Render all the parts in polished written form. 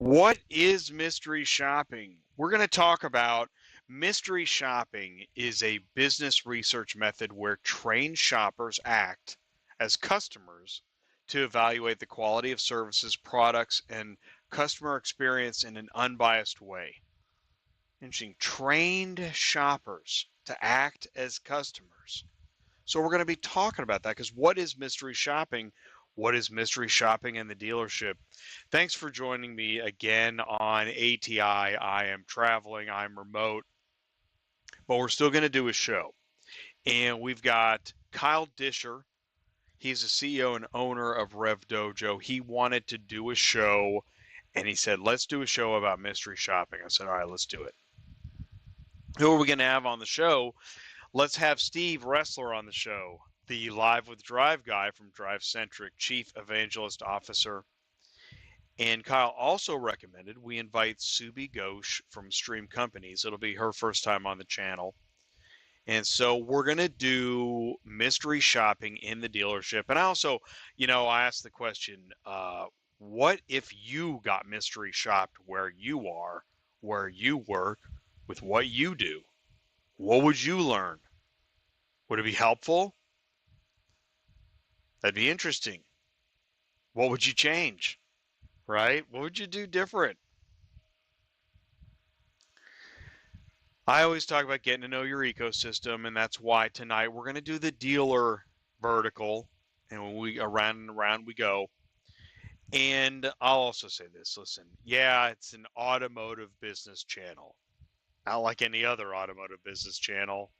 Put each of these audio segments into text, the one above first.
What is mystery shopping? We're going to talk about mystery shopping is a business research method where trained shoppers act as customers to evaluate the quality of services, products, and customer experience in an unbiased way. Interesting. Trained shoppers to act as customers. So we're going to be talking about that because what is mystery shopping? What is mystery shopping in the dealership? Thanks for joining me again on ATI. I am traveling, I'm remote, but we're still going to do a show. And we've got Kyle Disher. He's the CEO and owner of RevDojo. He wanted to do a show and he said, let's do a show about mystery shopping. I said, all right, let's do it. Who are we going to have on the show? Let's have Steve Roessler on the show, the Live with Drive guy from DriveCentric, Chief Evangelist Officer. And Kyle also recommended we invite Subi Ghosh from Stream Companies. It'll be her first time on the channel. And so we're going to do mystery shopping in the dealership. And I also, I asked the question, what if you got mystery shopped where you are, where you work, with what you do? What would you learn? Would it be helpful? That'd be interesting. What would you change? Right? What would you do different? I always talk about getting to know your ecosystem, and that's why tonight we're going to do the dealer vertical, and when we around and around we go. And I'll also say this, listen, yeah, it's an automotive business channel. Not like any other automotive business channel.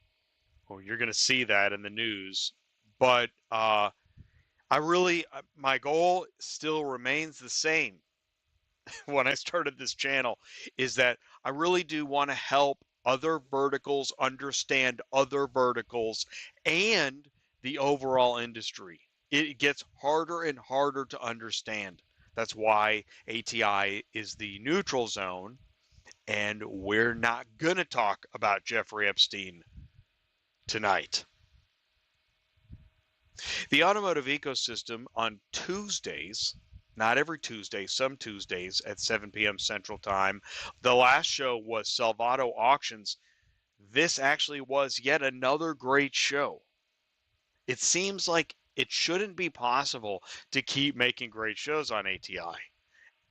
Well, you're going to see that in the news. But my goal still remains the same when I started this channel, is that I really do want to help other verticals understand other verticals and the overall industry. It gets harder and harder to understand. That's why ATI is the neutral zone. And we're not going to talk about Jeffrey Epstein tonight. The automotive ecosystem on Tuesdays, not every Tuesday, some Tuesdays at 7 p.m. Central Time. The last show was Salvato Auctions. This actually was yet another great show. It seems like it shouldn't be possible to keep making great shows on ATI.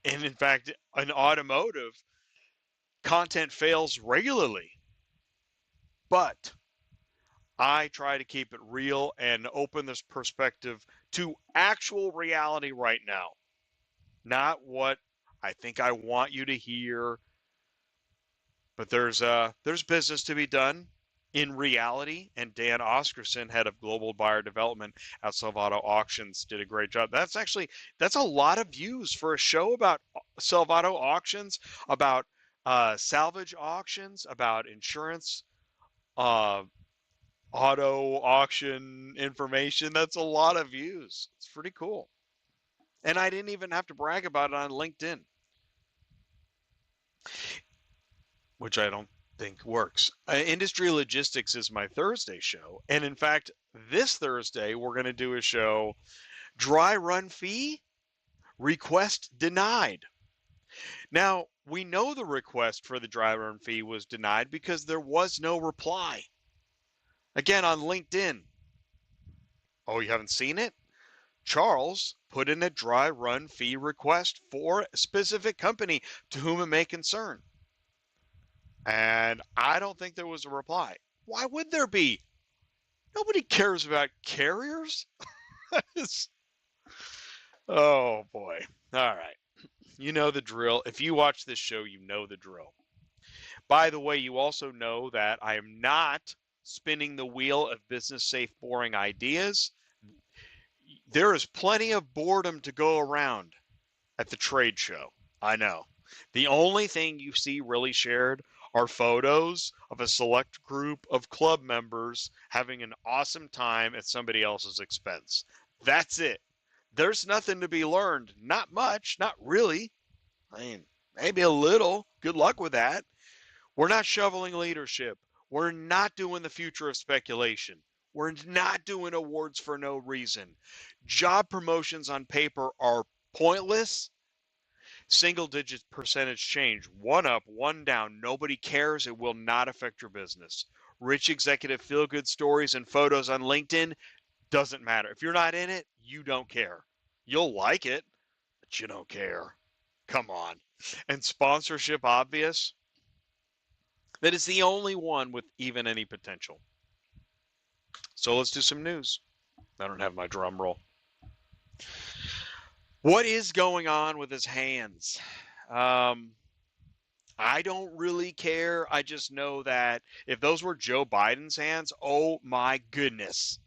And in fact, in automotive, content fails regularly, but I try to keep it real and open this perspective to actual reality right now, not what I think I want you to hear. But there's business to be done in reality, and Dan Oscarson, head of global buyer development at Salvato Auctions, did a great job. That's a lot of views for a show about Salvato Auctions, about salvage auctions, about insurance, auto auction information. That's a lot of views. It's pretty cool. And I didn't even have to brag about it on LinkedIn, which I don't think works. Industry Logistics is my Thursday show. And in fact, this Thursday, we're going to do a show, Dry Run Fee, Request Denied. Now, we know the request for the dry run fee was denied because there was no reply. Again, on LinkedIn. Oh, you haven't seen it? Charles put in a dry run fee request for a specific company to whom it may concern. And I don't think there was a reply. Why would there be? Nobody cares about carriers. Oh, boy. All right. You know the drill. If you watch this show, you know the drill. By the way, you also know that I am not spinning the wheel of business safe, boring ideas. There is plenty of boredom to go around at the trade show. I know. The only thing you see really shared are photos of a select group of club members having an awesome time at somebody else's expense. That's it. There's nothing to be learned. Not much, not really. I mean, maybe a little. Good luck with that. We're not shoveling leadership. We're not doing the future of speculation. We're not doing awards for no reason. Job promotions on paper are pointless. Single-digit percentage change. One up, one down. Nobody cares. It will not affect your business. Rich executive feel-good stories and photos on LinkedIn doesn't matter. If you're not in it, you don't care. You'll like it, but you don't care. Come on. And sponsorship obvious. That is the only one with even any potential. So let's do some news. I don't have my drum roll. What is going on with his hands? I don't really care. I just know that if those were Joe Biden's hands, oh my goodness,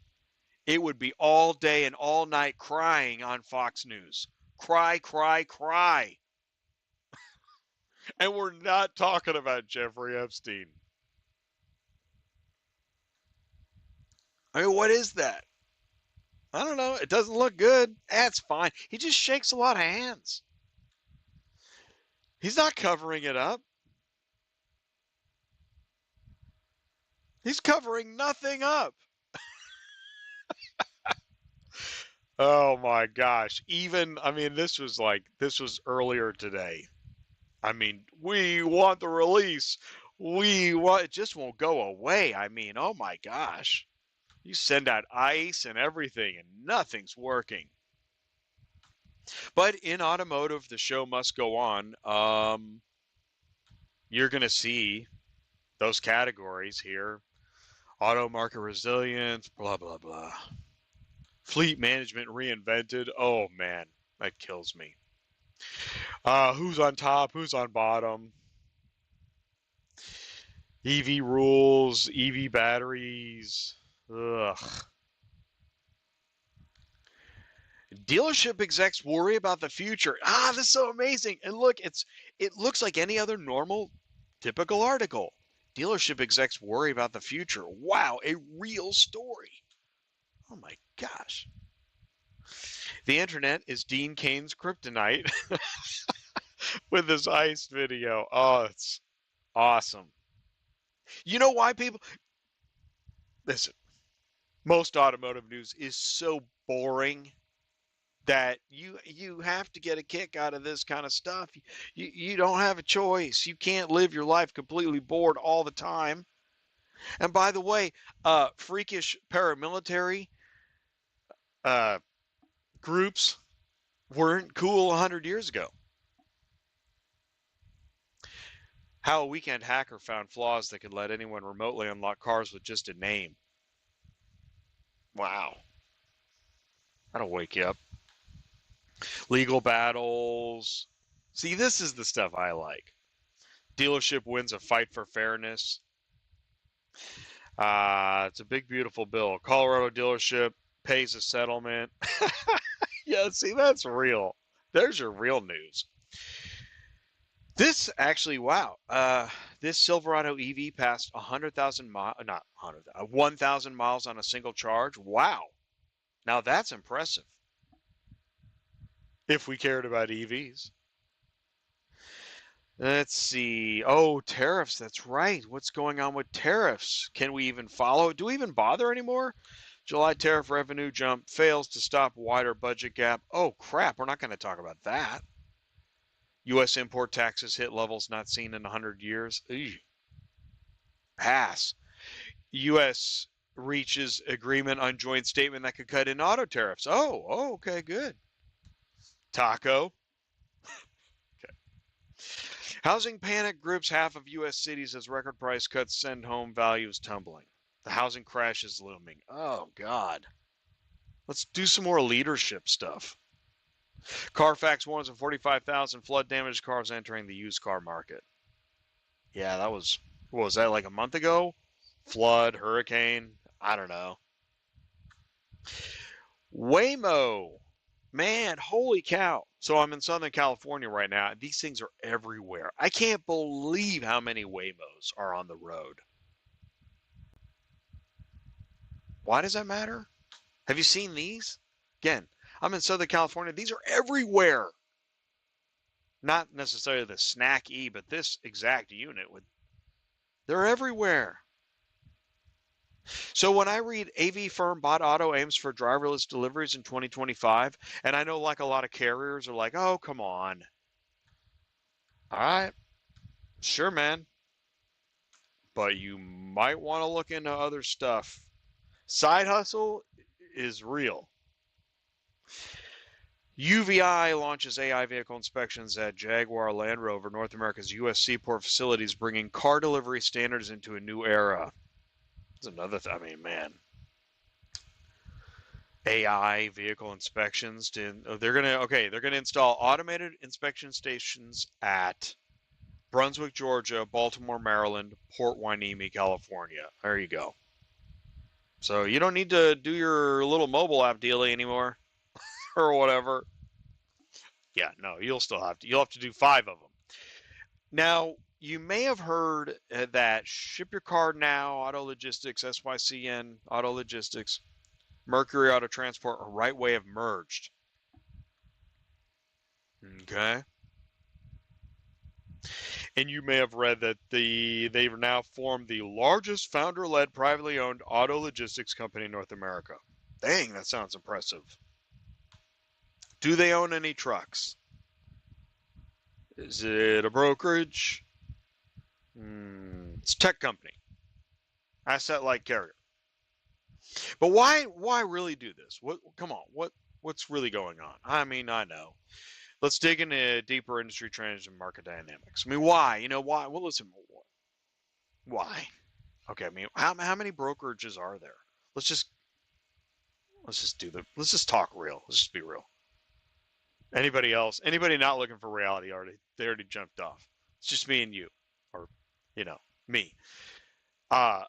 it would be all day and all night crying on Fox News. Cry, cry, cry. And we're not talking about Jeffrey Epstein. I mean, what is that? I don't know. It doesn't look good. That's fine. He just shakes a lot of hands. He's not covering it up. He's covering nothing up. Oh my gosh. This was earlier today. We want the release. It just won't go away. Oh my gosh. You send out ice and everything and nothing's working. But in automotive, the show must go on. You're going to see those categories here. Auto market resilience, blah, blah, blah. Fleet management reinvented. Oh, man, that kills me. Who's on top? Who's on bottom? EV rules, EV batteries. Ugh. Dealership execs worry about the future. This is so amazing. And look, it looks like any other normal, typical article. Dealership execs worry about the future. Wow, a real story. Oh my gosh. The internet is Dean Cain's kryptonite with this ice video. Oh, it's awesome. You know why people... Listen, most automotive news is so boring that you have to get a kick out of this kind of stuff. You don't have a choice. You can't live your life completely bored all the time. And by the way, freakish paramilitary groups weren't cool 100 years ago. How a weekend hacker found flaws that could let anyone remotely unlock cars with just a name. Wow. That'll wake you up. Legal battles. See, this is the stuff I like. Dealership wins a fight for fairness. It's a big, beautiful bill. Colorado dealership pays a settlement. Yeah, see, that's real. There's your real news. This actually, wow. This Silverado EV passed 100,000 miles, not 100, 1,000 miles on a single charge. Wow. Now that's impressive. If we cared about EVs. Let's see. Oh, tariffs. That's right. What's going on with tariffs? Can we even follow? Do we even bother anymore? July tariff revenue jump fails to stop wider budget gap. Oh, crap. We're not going to talk about that. U.S. import taxes hit levels not seen in 100 years. Eesh. Pass. U.S. reaches agreement on joint statement that could cut in auto tariffs. Oh, okay, good. Taco. Okay. Housing panic grips half of U.S. cities as record price cuts send home values tumbling. The housing crash is looming. Oh, God. Let's do some more leadership stuff. Carfax warns of 45,000 flood-damaged cars entering the used car market. Yeah, that was, what was that, like a month ago? Flood, hurricane, I don't know. Waymo. Man, holy cow. So I'm in Southern California right now. These things are everywhere. I can't believe how many Waymos are on the road. Why does that matter? Have you seen these? Again, I'm in Southern California. These are everywhere. Not necessarily the Snack E, but this exact unit. They're everywhere. So when I read AV firm bought auto aims for driverless deliveries in 2025, and I know like a lot of carriers are like, oh, come on. All right. Sure, man. But you might want to look into other stuff. Side hustle is real. UVeye launches AI vehicle inspections at Jaguar Land Rover, North America's U.S. seaport facilities, bringing car delivery standards into a new era. That's another I mean, man. AI vehicle inspections they're gonna install automated inspection stations at Brunswick, Georgia, Baltimore, Maryland, Port Hueneme, California. There you go. So you don't need to do your little mobile app deal anymore or whatever. Yeah, no, you'll have to do 5 of them. Now, you may have heard that Ship Your Car Now, Auto Logistics, SYCN, Auto Logistics, Mercury Auto Transport, or Right Way have merged. Okay. And you may have read that they've now formed the largest founder-led, privately owned auto logistics company in North America. Dang, that sounds impressive. Do they own any trucks? Is it a brokerage? It's a tech company. Asset-light carrier. But why really do this? Come on, what's really going on? I mean, I know. Let's dig into deeper industry trends and market dynamics. I mean, why? You know why? Well, listen, why? Okay, I mean, how many brokerages are there? Let's just let's just talk real. Let's just be real. Anybody else? Anybody not looking for reality they already jumped off. It's just me and you, or me. Uh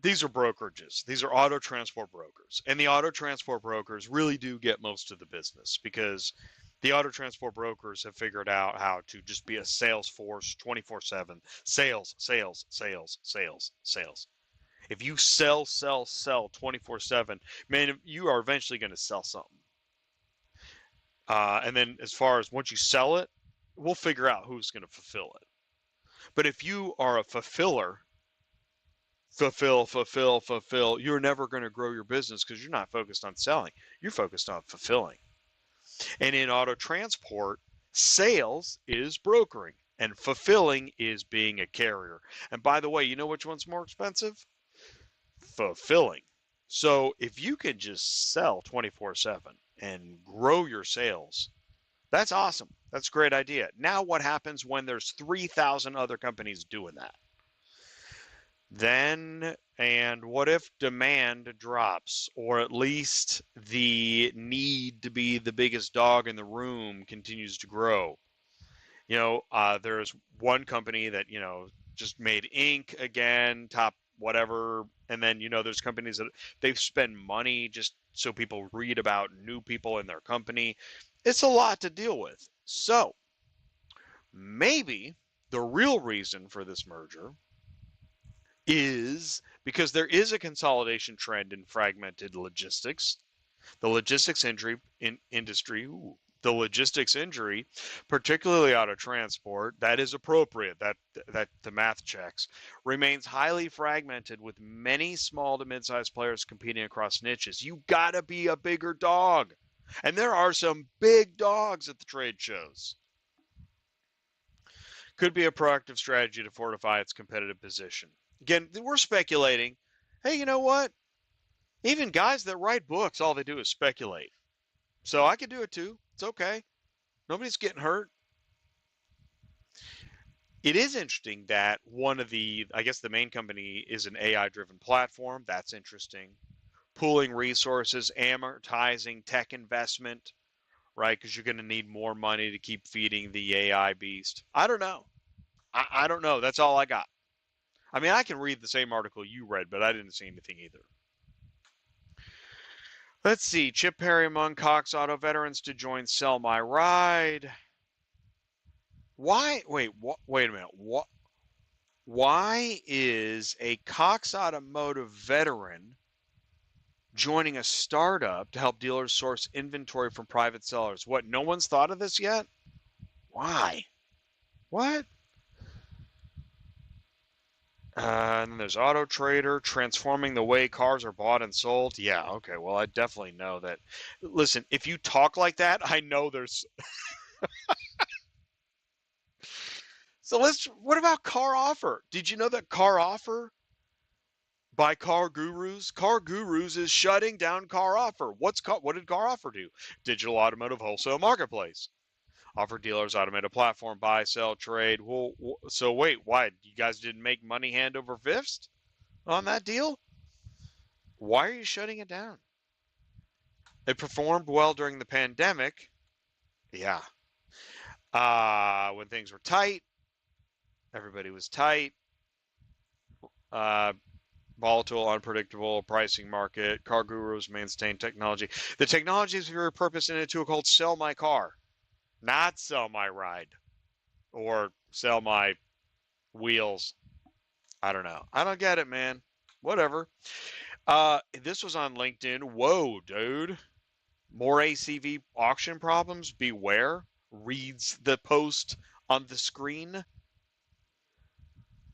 these are brokerages. These are auto transport brokers, and the auto transport brokers really do get most of the business because the auto transport brokers have figured out how to just be a sales force 24/7. Sales, sales, sales, sales, sales. If you sell 24/7, man, you are eventually going to sell something. And then as far as once you sell it, we'll figure out who's going to fulfill it. But if you are a fulfiller, fulfill, you're never going to grow your business because you're not focused on selling. You're focused on fulfilling. And in auto transport, sales is brokering and fulfilling is being a carrier. And by the way, you know which one's more expensive? Fulfilling. So if you can just sell 24/7 and grow your sales, that's awesome. That's a great idea. Now what happens when there's 3,000 other companies doing that? Then, and what if demand drops, or at least the need to be the biggest dog in the room continues to grow? There's one company that, just made ink again, top whatever. And then, there's companies that they spend money just so people read about new people in their company. It's a lot to deal with. So maybe the real reason for this merger is because there is a consolidation trend in fragmented logistics. The logistics industry, the logistics industry, particularly auto transport, that is appropriate, that the math checks, remains highly fragmented with many small to mid-sized players competing across niches. You gotta be a bigger dog. And there are some big dogs at the trade shows. Could be a proactive strategy to fortify its competitive position. Again, we're speculating. Hey, you know what? Even guys that write books, all they do is speculate. So I could do it too. It's okay. Nobody's getting hurt. It is interesting that I guess the main company is an AI-driven platform. That's interesting. Pooling resources, amortizing tech investment, right? Because you're going to need more money to keep feeding the AI beast. I don't know. I don't know. That's all I got. I mean, I can read the same article you read, but I didn't see anything either. Let's see. Chip Perry among Cox Auto veterans to join SellMyRide. Why? Wait a minute. Why is a Cox Automotive veteran joining a startup to help dealers source inventory from private sellers? What? No one's thought of this yet? Why? What? And then there's Auto Trader, transforming the way cars are bought and sold. Yeah, okay. Well, I definitely know that. Listen, if you talk like that, I know there's So what about Car Offer? Did you know that Car Offer by Car Gurus? Car Gurus is shutting down Car Offer. What did Car Offer do? Digital automotive wholesale marketplace. Offer dealers automated platform, buy, sell, trade. Well, so wait, why? You guys didn't make money hand over fist on that deal? Why are you shutting it down? It performed well during the pandemic. Yeah. When things were tight, everybody was tight. Volatile, unpredictable pricing market. Car Gurus maintain technology. The technology is repurposed into a tool called Sell My Car, not Sell My Ride or Sell My Wheels. I don't know. I don't get it, man. Whatever. This was on LinkedIn. Whoa, dude. More ACV auction problems? Beware. Reads the post on the screen.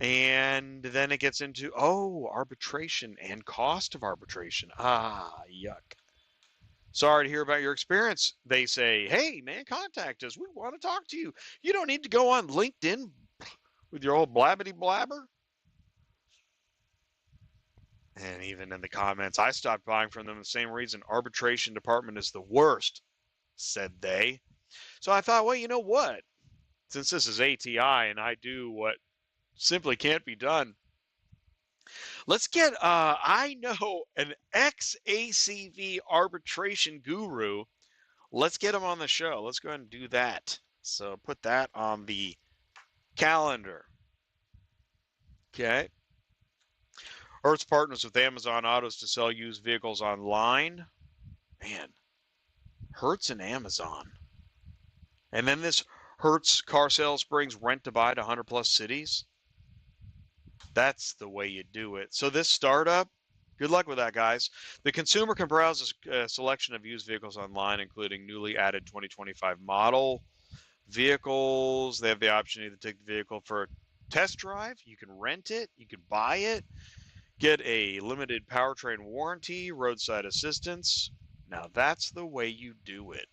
And then it gets into, arbitration and cost of arbitration. Yuck. Sorry to hear about your experience. They say, hey, man, contact us. We want to talk to you. You don't need to go on LinkedIn with your old blabbity blabber. And even in the comments, I stopped buying from them for the same reason. Arbitration department is the worst, said they. So I thought, well, you know what? Since this is ATI and I do what simply can't be done, let's get, I know an ex-ACV arbitration guru. Let's get him on the show. Let's go ahead and do that. So put that on the calendar. Okay. Hertz partners with Amazon Autos to sell used vehicles online. Man, Hertz and Amazon. And then this Hertz car sales brings rent to buy to 100 plus cities. That's the way you do it. So this startup, good luck with that, guys. The consumer can browse a selection of used vehicles online, including newly added 2025 model vehicles. They have the option to either take the vehicle for a test drive. You can rent it. You can buy it. Get a limited powertrain warranty, roadside assistance. Now that's the way you do it.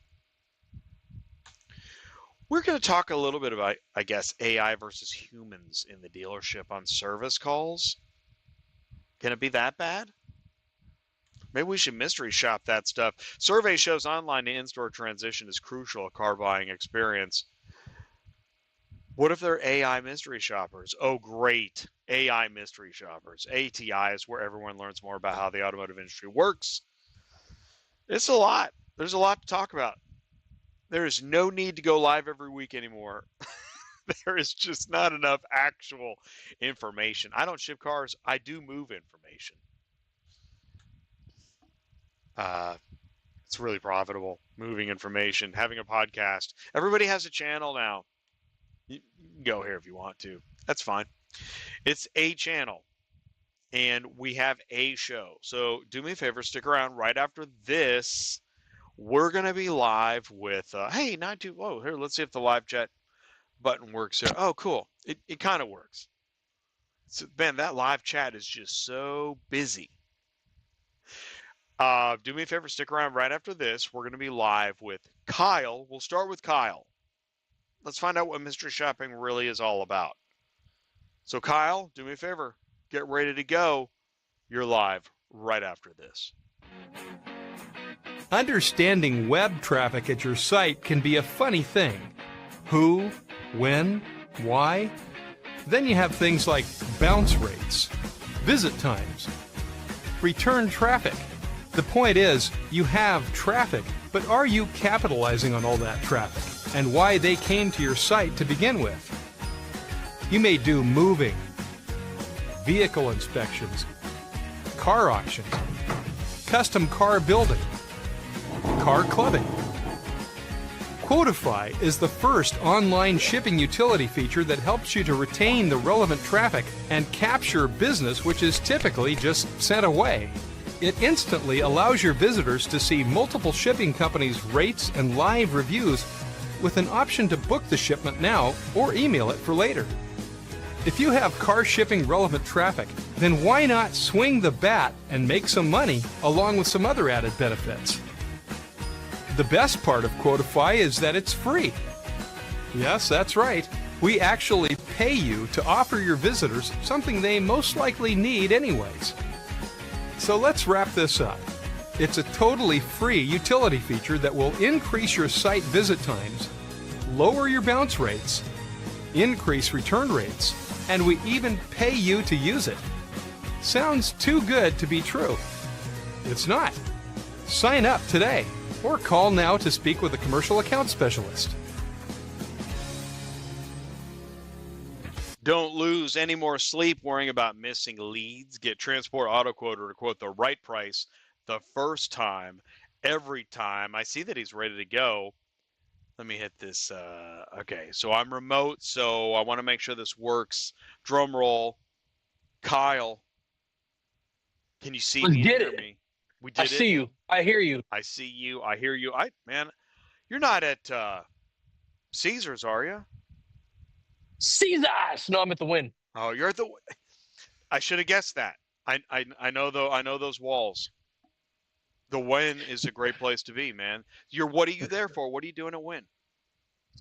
We're going to talk a little bit about, I guess, AI versus humans in the dealership on service calls. Can it be that bad? Maybe we should mystery shop that stuff. Survey shows online to in-store transition is crucial, a car buying experience. What if they're AI mystery shoppers? Oh, great. AI mystery shoppers. ATI is where everyone learns more about how the automotive industry works. It's a lot. There's a lot to talk about. There is no need to go live every week anymore. There is just not enough actual information. I don't ship cars. I do move information. It's really profitable, moving information, having a podcast. Everybody has a channel now. You can go here if you want to. That's fine. It's a channel, and we have a show. So do me a favor, stick around. Right after this, we're going to be live with, hey, 92, whoa, here, let's see if the live chat button works here. Oh, cool. It kind of works. So, man, that live chat is just so busy. Do me a favor, stick around. Right after this, we're going to be live with Kyle. We'll start with Kyle. Let's find out what mystery shopping really is all about. So Kyle, do me a favor, get ready to go. You're live right after this. Understanding web traffic at your site can be a funny thing. Who, when, why? Then you have things like bounce rates, visit times, return traffic. The point is, you have traffic, but are you capitalizing on all that traffic and why they came to your site to begin with? You may do moving, vehicle inspections, car auctions, custom car building, car clubbing. Quotify is the first online shipping utility feature that helps you to retain the relevant traffic and capture business which is typically just sent away. It instantly allows your visitors to see multiple shipping companies' rates and live reviews with an option to book the shipment now or email it for later. If you have car shipping relevant traffic, then why not swing the bat and make some money along with some other added benefits? The best part of Quotify is that it's free. Yes, that's right. We actually pay you to offer your visitors something they most likely need anyways. So let's wrap this up. It's a totally free utility feature that will increase your site visit times, lower your bounce rates, increase return rates, and we even pay you to use it. Sounds too good to be true. It's not. Sign up today or call now to speak with a commercial account specialist. Don't lose any more sleep worrying about missing leads. Get Transport Auto Quoter to quote the right price the first time, every time. I see that he's ready to go. Let me hit this. Okay, so I'm remote, so I want to make sure this works. Drum roll. Kyle, can you see Let's me and get hear it. me? We I did it. see you. I hear you. I see you. I hear you. Man, you're not at Caesars, are you? Jesus! No, I'm at the win. Oh, you're at the. I should have guessed that. I know though. I know those walls. The Win is a great place to be, man. What are you there for? What are you doing at Win?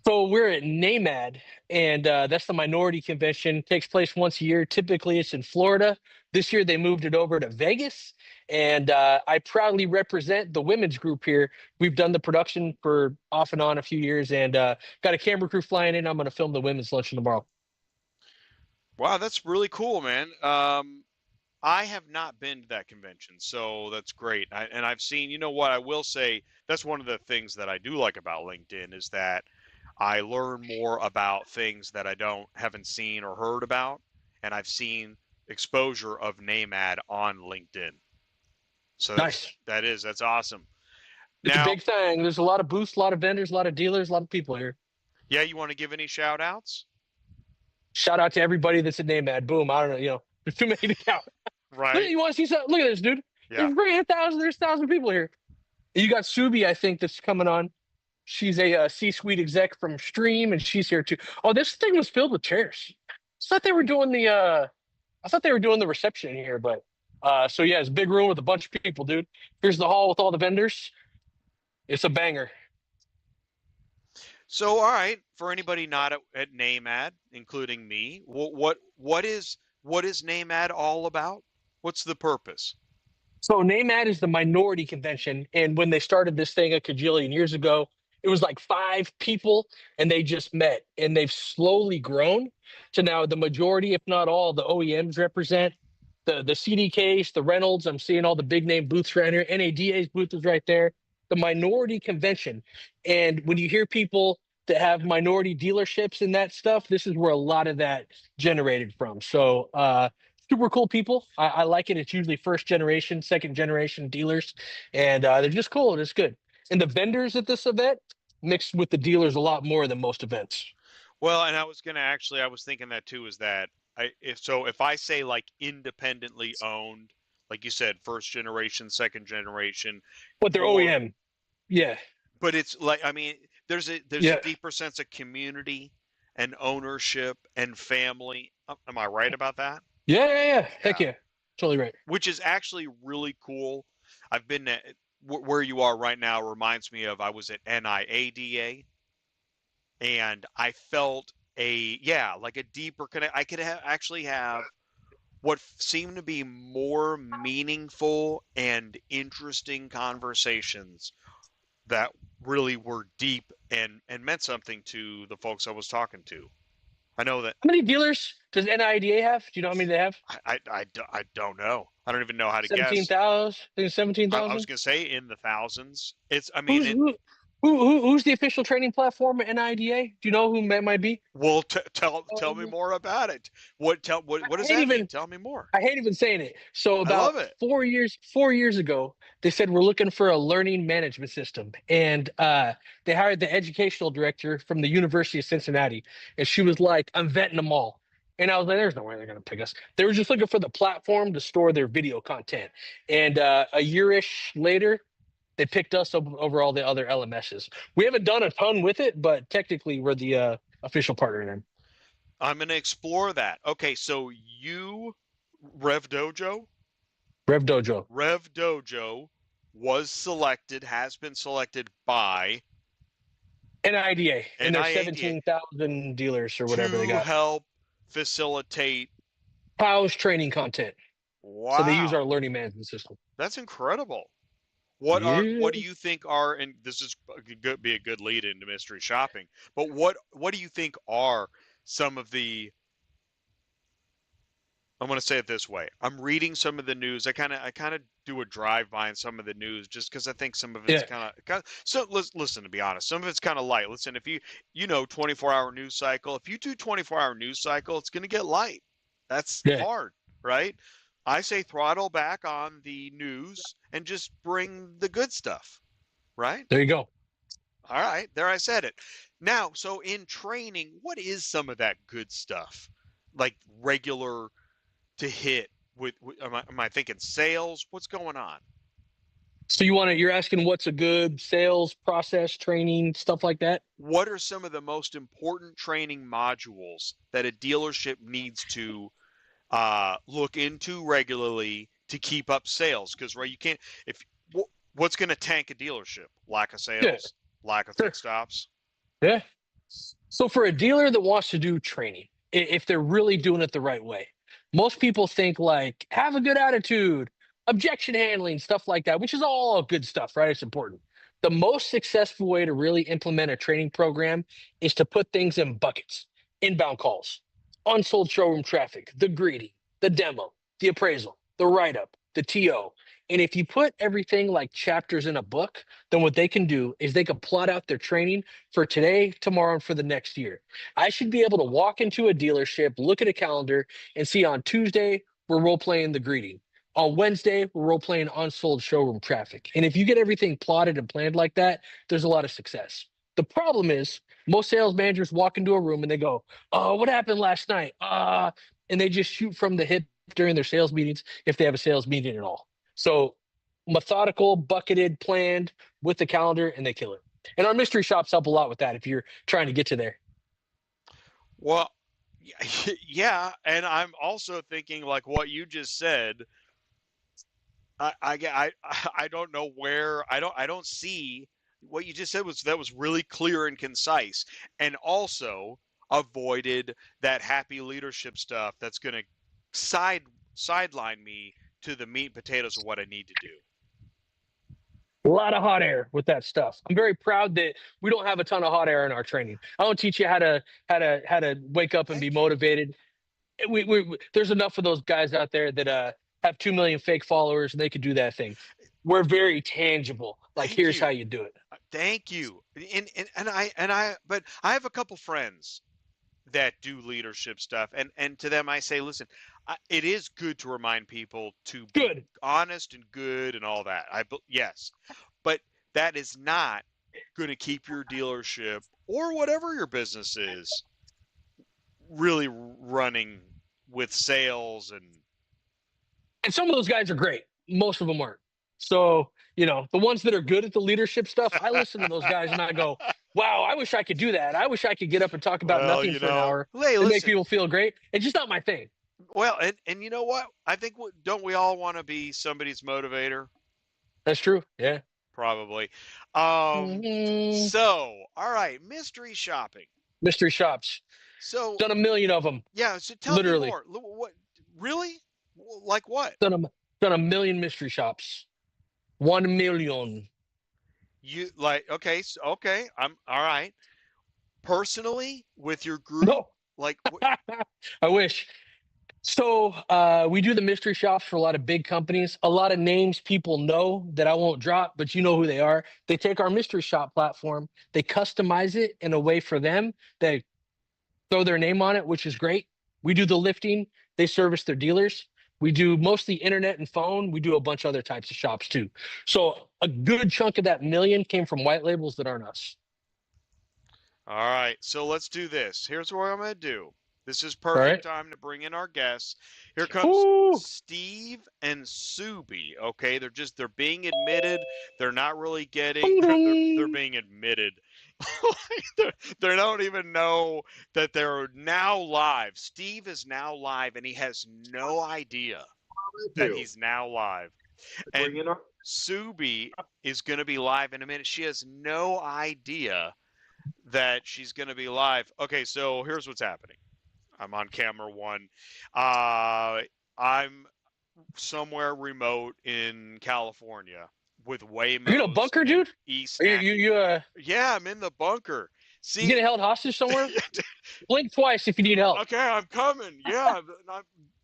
So we're at NAMAD, and that's the minority convention. Takes place once a year. Typically, it's in Florida. This year, they moved it over to Vegas, and I proudly represent the women's group here. We've done the production for off and on a few years, and got a camera crew flying in. I'm going to film the women's luncheon tomorrow. Wow, that's really cool, man. I have not been to that convention, so that's great. And I've seen, you know what, I will say that's one of the things that I do like about LinkedIn is that I learn more about things that I haven't seen or heard about, and I've seen exposure of NAMAD on LinkedIn. So Nice. That's awesome. It's a big thing. There's a lot of booths, a lot of vendors, a lot of dealers, a lot of people here. Yeah, you want to give any shout outs? Shout out to everybody that's at NAMAD. Boom. I don't know, there's too many to count. Right. Look, you want to see something? Look at this, dude. Yeah. There's 1,000 people here. You got Subi, I think, that's coming on. She's a C-suite exec from Stream, and she's here too. Oh, this thing was filled with chairs. I thought they were doing the reception in here, but so yeah, it's a big room with a bunch of people, dude. Here's the hall with all the vendors. It's a banger. So, all right, for anybody not at NAMAD, including me, what is NAMAD all about? What's the purpose? So NAMAD is the minority convention, and when they started this thing a cajillion years ago, it was like 5 people, and they just met, and they've slowly grown to now the majority, if not all, the OEMs represent the CDKs, the Reynolds. I'm seeing all the big name booths around here. NADA's booth is right there. The minority convention, and when you hear people that have minority dealerships and that stuff, this is where a lot of that generated from. So super cool people. I like it. It's usually first generation, second generation dealers, and they're just cool. And it's good. And the vendors at this event mixed with the dealers a lot more than most events. Well, and I was thinking that too, is that if I say like independently owned, like you said, first generation, second generation, but they're OEM. Yeah. But it's like, I mean, there's a deeper sense of community and ownership and family. Am I right about that? Yeah. Heck yeah. Totally right. Which is actually really cool. I've been where you are right now reminds me of I was at NIADA, and I felt like a deeper connect. I could actually have what seemed to be more meaningful and interesting conversations that really were deep and meant something to the folks I was talking to. I know that. How many dealers does NIDA have? Do you know how many they have? I don't know. I don't even know how to 17, guess. 17,000? I was going to say in the thousands. Who's the official training platform at NIDA? Do you know who that might be? Well, tell me more about it. What does that mean? Tell me more. I hate even saying it. So about 4 years ago, they said we're looking for a learning management system, and they hired the educational director from the University of Cincinnati, and she was like, "I'm vetting them all." And I was like, there's no way they're going to pick us. They were just looking for the platform to store their video content. And a year-ish later, they picked us over all the other LMSs. We haven't done a ton with it, but technically we're the official partner in them. I'm going to explore that. Okay, so RevDojo has been selected by NIDA, and there's 17,000 dealers or whatever they got. To help facilitate. How's training content? So they use Wow, our learning management system. that's incredible. Yeah. What do you think are, and this is be a good lead into mystery shopping, but what do you think are some of the, I'm going to say it this way. I'm reading some of the news. I kind of do a drive by on some of the news just because I think some of it's Yeah. kind of, so listen, to be honest, some of it's kind of light. Listen, if you know 24-hour news cycle, if you do 24-hour news cycle, it's going to get light. That's Yeah. hard, right? I say throttle back on the news and just bring the good stuff, right? There you go. All right, there I said it. Now, so in training, what is some of that good stuff? Like regular to hit with am I thinking sales? What's going on? So you're asking what's a good sales process, training, stuff like that? What are some of the most important training modules that a dealership needs to look into regularly to keep up sales? Because right, you can't, if what's going to tank a dealership? Lack of Yeah. sales, lack of Sure. fixed stops. Yeah. So for a dealer that wants to do training, if they're really doing it the right way, most people think like have a good attitude, objection handling, stuff like that, which is all good stuff, right? It's important. The most successful way to really implement a training program is to put things in buckets: inbound calls, unsold showroom traffic, the greeting, the demo, the appraisal, the write up, the TO. And if you put everything like chapters in a book, then what they can do is they can plot out their training for today, tomorrow, and for the next year. I should be able to walk into a dealership, look at a calendar, and see on Tuesday, we're role playing the greeting. On Wednesday, we're role playing unsold showroom traffic. And if you get everything plotted and planned like that, there's a lot of success. The problem is most sales managers walk into a room and they go, "Oh, what happened last night?" And they just shoot from the hip during their sales meetings if they have a sales meeting at all. So methodical, bucketed, planned with the calendar, and they kill it. And our mystery shops help a lot with that if you're trying to get to there. Well, yeah, and I'm also thinking like what you just said. I don't know where, I don't see what you just said was really clear and concise, and also avoided that happy leadership stuff that's going to sideline me to the meat and potatoes of what I need to do. A lot of hot air with that stuff. I'm very proud that we don't have a ton of hot air in our training. I don't teach you how to wake up and be motivated. There's enough of those guys out there that have 2 million fake followers and they could do that thing. We're very tangible. Like, here's how you do it. Thank you. But I have a couple friends that do leadership stuff, and to them I say, listen, it is good to remind people to be honest and good and all that. Yes, but that is not going to keep your dealership or whatever your business is really running with sales. And some of those guys are great. Most of them aren't. So, the ones that are good at the leadership stuff, I listen to those guys and I go, wow, I wish I could do that. I wish I could get up and talk about nothing for an hour and make people feel great. It's just not my thing. Well, and you know what? I think, don't we all want to be somebody's motivator? That's true. Yeah. Probably. So, all right, mystery shopping. Mystery shops. So done 1 million of them. Yeah. So tell me more. What? Really? Like what? Done 1 million mystery shops. 1 million. You like? Okay. Okay. I'm all right. Personally, with your group? No. Like. I wish. So we do the mystery shops for a lot of big companies, a lot of names people know that I won't drop, but you know who they are. They take our mystery shop platform, they customize it in a way for them. They throw their name on it, which is great. We do the lifting. They service their dealers. We do mostly internet and phone. We do a bunch of other types of shops too. So a good chunk of that 1 million came from white labels that aren't us. All right. So let's do this. Here's what I'm going to do. This is perfect time to bring in our guests. Here comes Steve and Subi. Okay, they're being admitted. They're not really getting. They're being admitted. They don't even know that they're now live. Steve is now live, and he has no idea that he's now live. And Subi is going to be live in a minute. She has no idea that she's going to be live. Okay, so here's what's happening. I'm on camera one. I'm somewhere remote in California with Are you in a Waymos bunker, and dude? Are e-snack. you Yeah, I'm in the bunker. you See, getting held hostage somewhere? Blink twice if you need help. okay, I'm coming. Yeah,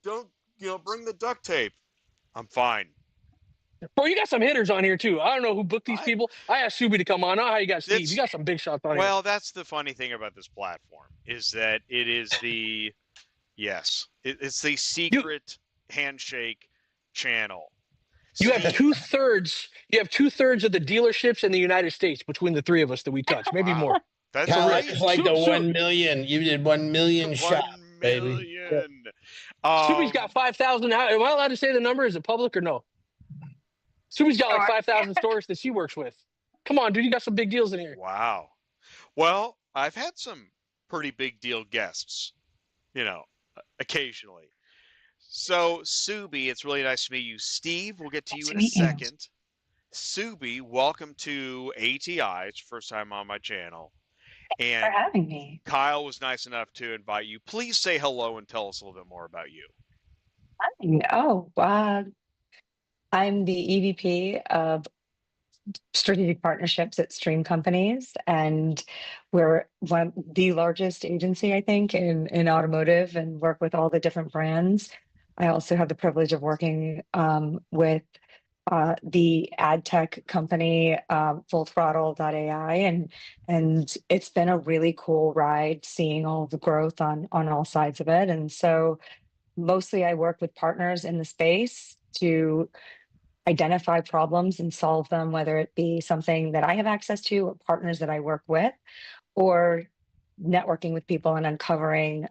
don't bring the duct tape. I'm fine. Bro, you got some hitters on here too. I don't know who booked these I people. I asked Subi to come on. I don't know how you got Steve. You it's got some big shots on here. well, that's the funny thing about this platform is that it is the yes, it's the You secret handshake channel. you have Steve, 2/3. You have 2/3 of the dealerships in the United States between the three of us that we touch, maybe wow, more. that's Kyle, real- it's like the Su- 1 million. You did 1 million shots, 1 baby. million. Subi's got 5,000. Am I allowed to say the number? Is it public or no? Subi's got like 5,000 stores that she works with. Come on, dude. You got some big deals in here. Wow. Well, I've had some pretty big deal guests, occasionally. So, Subi, it's really nice to meet you. Steve, we'll get to you in a second. Subi, welcome to ATI. It's your first time on my channel. And for having me. Kyle was nice enough to invite you. Please say hello and tell us a little bit more about you. Oh, I'm the EVP of strategic partnerships at Stream Companies, and we're the largest agency, I think, in automotive, and work with all the different brands. I also have the privilege of working with the ad tech company fullthrottle.ai, and it's been a really cool ride seeing all the growth on all sides of it. And so mostly I work with partners in the space to identify problems and solve them, whether it be something that I have access to or partners that I work with, or networking with people and uncovering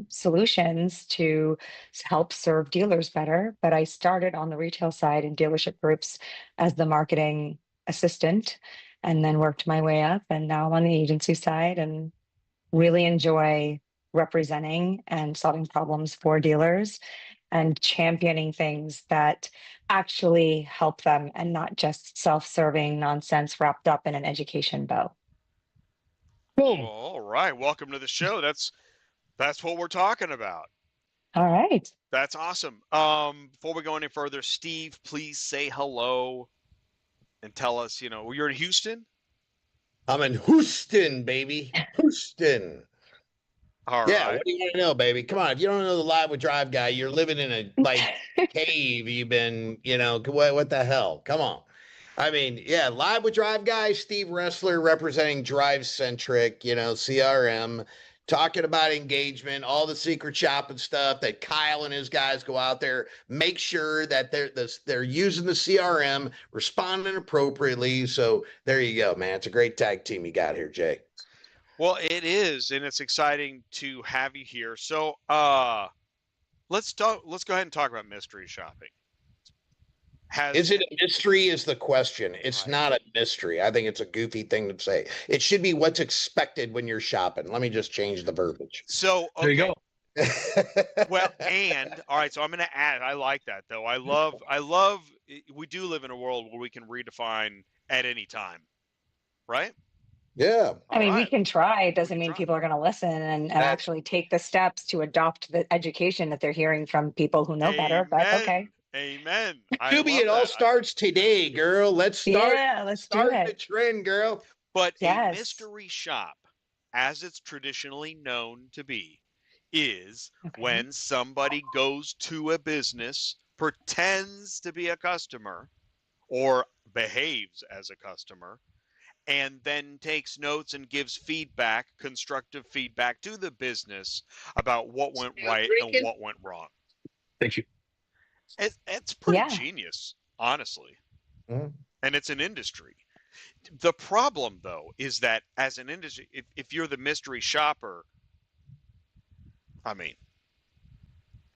solutions to help serve dealers better. But I started on the retail side in dealership groups as the marketing assistant, and then worked my way up. And now I'm on the agency side and really enjoy representing and solving problems for dealers and championing things that actually help them and not just self-serving nonsense wrapped up in an education bow. Boom. All right. Welcome to the show. That's what we're talking about. All right. That's awesome. Before we go any further, Steve, please say hello and tell us, you're in Houston? I'm in Houston, baby. Houston. All Yeah, right. what do you want to know, baby? Come on. If you don't know the Live with Drive guy, you're living in a cave. You've been, what the hell? Come on. I mean, yeah, Live with Drive guy, Steve Roessler representing DriveCentric, CRM, talking about engagement, all the secret shopping stuff that Kyle and his guys go out there, make sure that they're using the CRM, responding appropriately. So there you go, man. It's a great tag team you got here, Jay. Well, it is, and it's exciting to have you here. So, let's go ahead and talk about mystery shopping. Is it a mystery is the question. It's Right. not a mystery. I think it's a goofy thing to say. It should be what's expected when you're shopping. Let me just change the verbiage. So, There you go. well, and all right, so I'm going to add. I like that though. I love. We do live in a world where we can redefine at any time, right? Yeah. I mean, All we right. can try. It doesn't can mean try. people are going to listen and actually take the steps to adopt the education that they're hearing from people who know better. But okay. Amen. Subi, it all starts today, girl. Let's start. Yeah, let's do Start it. the trend, girl. But a Yes. mystery shop, as it's traditionally known to be, is Okay. when somebody goes to a business, pretends to be a customer, or behaves as a customer, and then takes notes and gives feedback, constructive feedback to the business about what went right and what went wrong. Thank you. It's pretty Yeah. genius, honestly. Mhm. And it's an industry. The problem, though, is that as an industry, if you're the mystery shopper, I mean,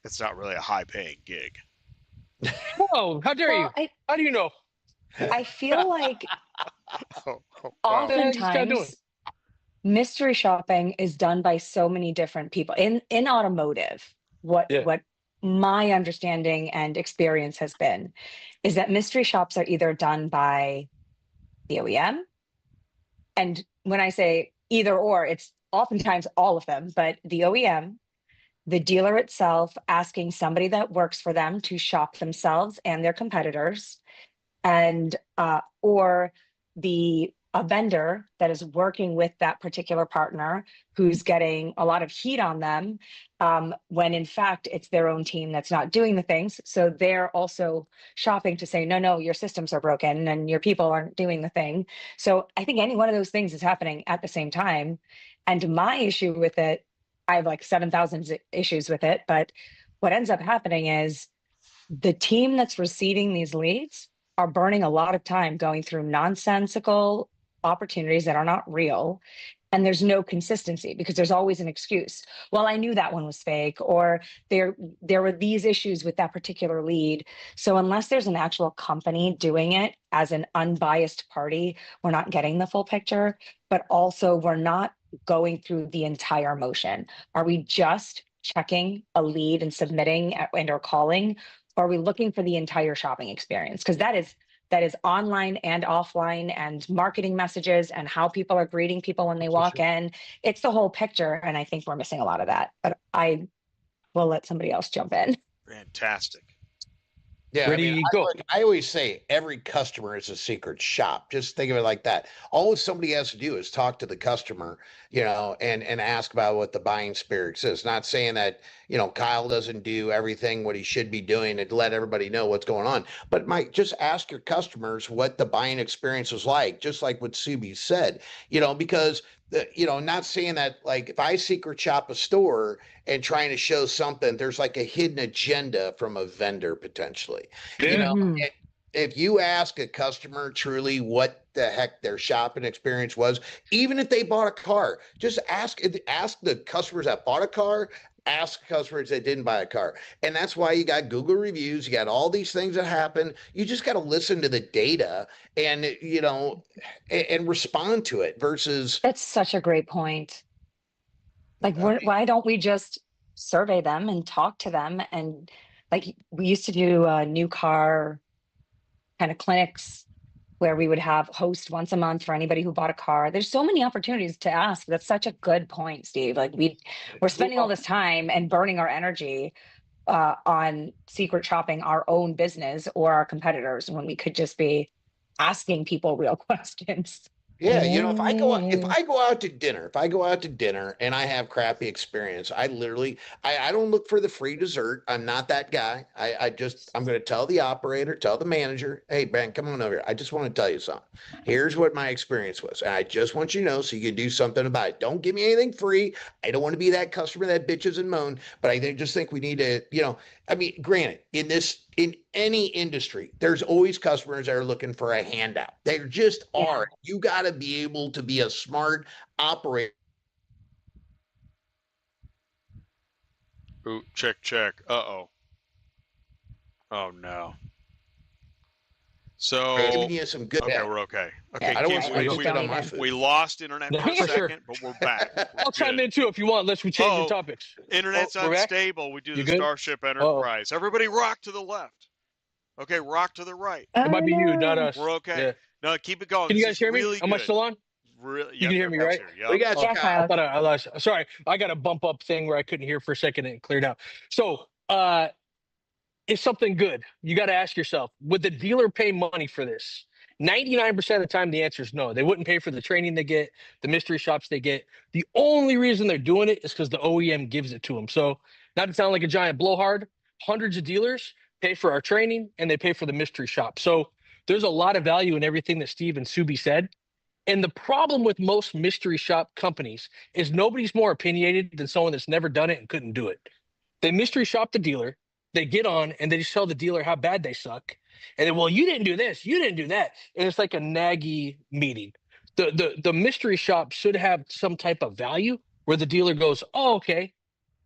it's not really a high-paying gig. Whoa, how dare you? Well, How do you know? I feel like Oh, wow. What the heck is this guy doing? oftentimes mystery shopping is done by so many different people in automotive. What my understanding and experience has been is that mystery shops are either done by the OEM, and when I say either or, it's oftentimes all of them, but the OEM, the dealer itself asking somebody that works for them to shop themselves and their competitors, and or a vendor that is working with that particular partner who's getting a lot of heat on them, when in fact it's their own team that's not doing the things. So they're also shopping to say, no, your systems are broken and your people aren't doing the thing. So I think any one of those things is happening at the same time. And my issue with it, I have like 7,000 issues with it, but what ends up happening is the team that's receiving these leads are burning a lot of time going through nonsensical opportunities that are not real. And there's no consistency because there's always an excuse. Well, I knew that one was fake, or there were these issues with that particular lead. So unless there's an actual company doing it as an unbiased party, we're not getting the full picture, but also we're not going through the entire motion. Are we just checking a lead and submitting and or calling? Or are we looking for the entire shopping experience? Because that is online and offline and marketing messages and how people are greeting people when they walk in. It's the whole picture. And I think we're missing a lot of that. But I will let somebody else jump in. Fantastic. Yeah, Ready, go. I always say every customer is a secret shop. Just think of it like that. All somebody has to do is talk to the customer, and ask about what the buying experience is. Not saying that, Kyle doesn't do everything what he should be doing and let everybody know what's going on. But Mike, just ask your customers what the buying experience is like, just like what Subi said, because not saying that, like, if I secret shop a store and trying to show something, there's like a hidden agenda from a vendor potentially. If you ask a customer truly what the heck their shopping experience was, even if they bought a car, just ask the customers that bought a car, ask customers that didn't buy a car. And that's why you got Google reviews, you got all these things that happen. You just got to listen to the data and, and respond to it versus. That's such a great point. Like, why don't we just survey them and talk to them? And like, we used to do new car kind of clinics where we would have host once a month for anybody who bought a car. There's so many opportunities to ask. That's such a good point, Steve. Like, we're spending all this time and burning our energy on secret shopping our own business or our competitors when we could just be asking people real questions. Yeah, if I go out to dinner and I have crappy experience, I literally I don't look for the free dessert. I'm not that guy. I'm going to tell the operator, tell the manager, hey, Ben, come on over here. I just want to tell you something. Here's what my experience was. And I just want you to know so you can do something about it. Don't give me anything free. I don't want to be that customer that bitches and moan, but I just think we need to, granted, in any industry, there's always customers that are looking for a handout. There just are. You got to be able to be a smart operator. Ooh, check. Uh-oh. Oh, no. So, Giving you some good. okay, we're okay. Okay, I don't Keith, want to spit on my food. we lost internet for a For sure. second, but we're back. We're I'll chime good. in too if you want. Unless we change the topics. Internet's we're back? unstable. We do You the good? Starship Enterprise. Everybody rock to the left. Okay, rock to the right. It might be you, not us. We're okay. Yeah. No, keep it going. Can you This guys is hear me? really Am I good. still on? Really, You can hear me, right? We got you, Yeah, Kyle. I thought I lost. Sorry, I got a bump up thing where I couldn't hear for a second and it cleared out. So, it's something good. You got to ask yourself: would the dealer pay money for this? 99% of the time, the answer is no. They wouldn't pay for the training they get, the mystery shops they get. The only reason they're doing it is because the OEM gives it to them. So, not to sound like a giant blowhard, hundreds of dealers pay for our training and they pay for the mystery shop. So, there's a lot of value in everything that Steve and Subi said. And the problem with most mystery shop companies is nobody's more opinionated than someone that's never done it and couldn't do it. They mystery shop the dealer, they get on and they just tell the dealer how bad they suck. And then, well, you didn't do this, you didn't do that. And it's like a naggy meeting. The mystery shop should have some type of value where the dealer goes, oh, okay,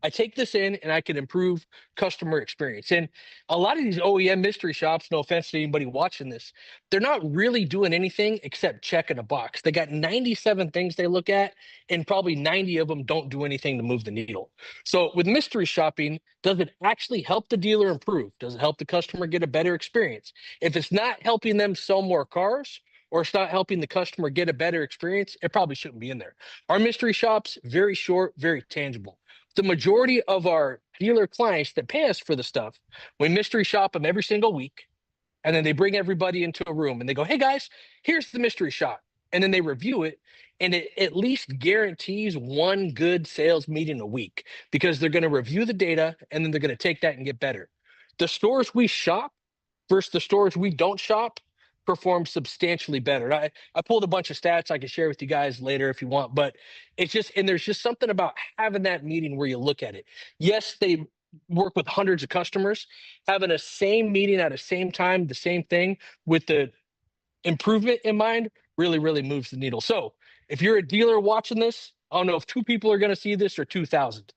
I take this in and I can improve customer experience. And a lot of these OEM mystery shops, no offense to anybody watching this, they're not really doing anything except checking a box. They got 97 things they look at, and probably 90 of them don't do anything to move the needle. So with mystery shopping, does it actually help the dealer improve? Does it help the customer get a better experience? If it's not helping them sell more cars, or it's not helping the customer get a better experience, it probably shouldn't be in there. Our mystery shops, very short, very tangible. the majority of our dealer clients that pay us for the stuff, we mystery shop them every single week. And then they bring everybody into a room and they go, hey guys, here's the mystery shop. And then they review it. And it at least guarantees one good sales meeting a week because they're going to review the data and then they're going to take that and get better. The stores we shop versus the stores we don't shop perform substantially better. And I pulled a bunch of stats I can share with you guys later if you want, but it's just, and there's just something about having that meeting where you look at it. Yes, they work with hundreds of customers, having a same meeting at the same time, the same thing with the improvement in mind really, really moves the needle. So if you're a dealer watching this, I don't know if 2 people are going to see this or 2,000.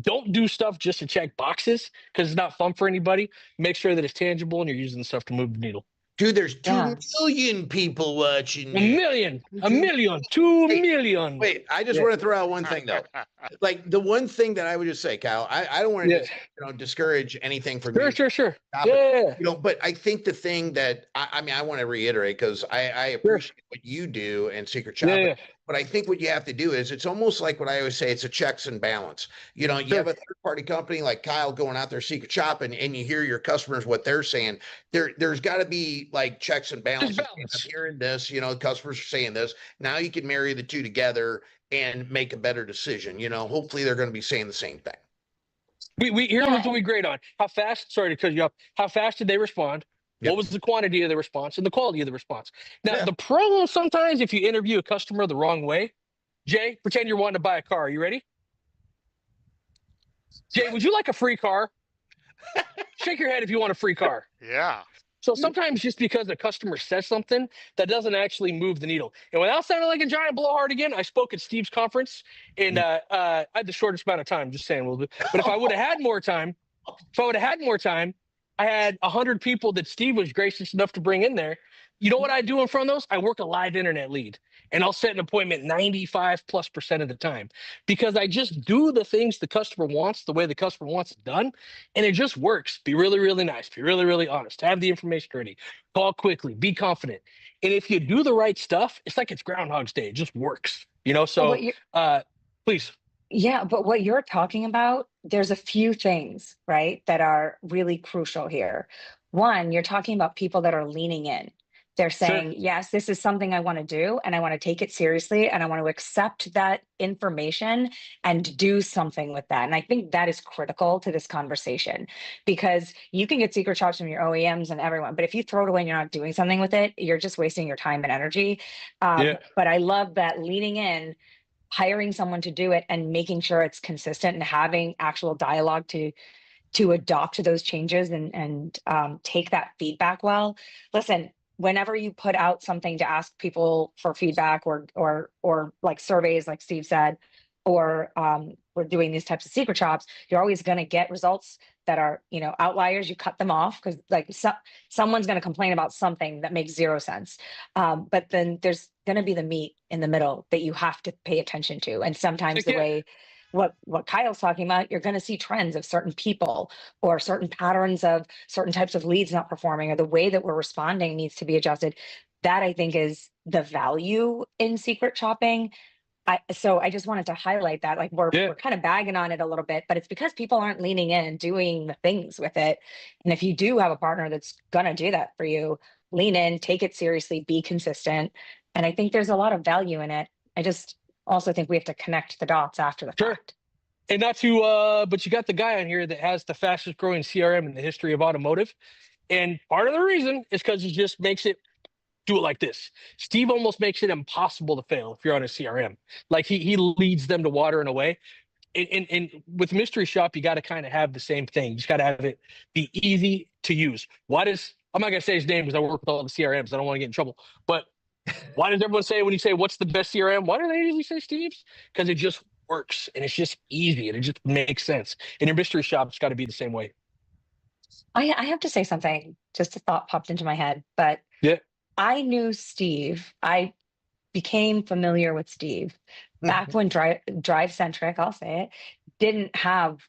Don't do stuff just to check boxes because it's not fun for anybody. Make sure that it's tangible and you're using the stuff to move the needle. Dude, there's 2 million people watching. A million, 2 million. Wait, I just want to throw out one thing though. Like the one thing that I would just say, Kyle, I don't want to discourage anything from you. Sure. Yeah. But I think the thing that I want to reiterate because I appreciate what you do and Secret Shopping. But I think what you have to do is it's almost like what I always say, it's a checks and balance. You have a third-party company like Kyle going out there secret shopping and you hear your customers, what they're saying. There's got to be like checks and balances. I'm hearing this, customers are saying this. Now you can marry the two together and make a better decision. Hopefully they're going to be saying the same thing. Here's what we grade on. How fast, sorry to cut you off, how fast did they respond? Yep. What was the quantity of the response and the quality of the response? Now, the problem sometimes if you interview a customer the wrong way, Jay, pretend you're wanting to buy a car. Are you ready? Jay, would you like a free car? Shake your head if you want a free car. Yeah. So sometimes just because a customer says something, that doesn't actually move the needle. And without sounding like a giant blowhard again, I spoke at Steve's conference and I had the shortest amount of time, just saying a little bit. But if I would have had more time, I had 100 people that Steve was gracious enough to bring in there. You know what I do in front of those? I work a live internet lead and I'll set an appointment 95+% of the time because I just do the things the customer wants the way the customer wants it done. And it just works. Be really, really nice. Be really, really honest. Have the information ready. Call quickly. Be confident. And if you do the right stuff, it's like it's Groundhog's Day. It just works. So please. Yeah, but what you're talking about, there's a few things, right, that are really crucial here. One, you're talking about people that are leaning in. They're saying, yes, this is something I want to do and I want to take it seriously and I want to accept that information and do something with that. And I think that is critical to this conversation because you can get secret shops from your OEMs and everyone, but if you throw it away and you're not doing something with it, you're just wasting your time and energy. But I love that leaning in, hiring someone to do it and making sure it's consistent and having actual dialogue to adopt those changes and take that feedback well. Listen, whenever you put out something to ask people for feedback or like surveys, like Steve said, or we're doing these types of secret shops, you're always going to get results that are, outliers. You cut them off because someone's going to complain about something that makes zero sense. But then there's going to be the meat in the middle that you have to pay attention to. And sometimes the way what Kyle's talking about, you're going to see trends of certain people or certain patterns of certain types of leads not performing, or the way that we're responding needs to be adjusted. That I think is the value in secret shopping. So I just wanted to highlight that, like we're kind of bagging on it a little bit, but it's because people aren't leaning in and doing the things with it. And if you do have a partner that's going to do that for you, lean in, take it seriously, be consistent. And I think there's a lot of value in it. I just also think we have to connect the dots after the fact. And not to, but you got the guy on here that has the fastest growing CRM in the history of automotive. And part of the reason is because he just makes it do it like this. Steve almost makes it impossible to fail if you're on a CRM. Like he leads them to water in a way. And with Mystery Shop, you got to kind of have the same thing. You just got to have it be easy to use. I'm not going to say his name because I work with all the CRMs. I don't want to get in trouble. But why does everyone say when you say, what's the best CRM? Why do they usually say Steve's? Because it just works and it's just easy and it just makes sense. And your Mystery Shop's got to be the same way. I have to say something. Just a thought popped into my head. But I knew Steve. I became familiar with Steve back when DriveCentric, I'll say it, didn't have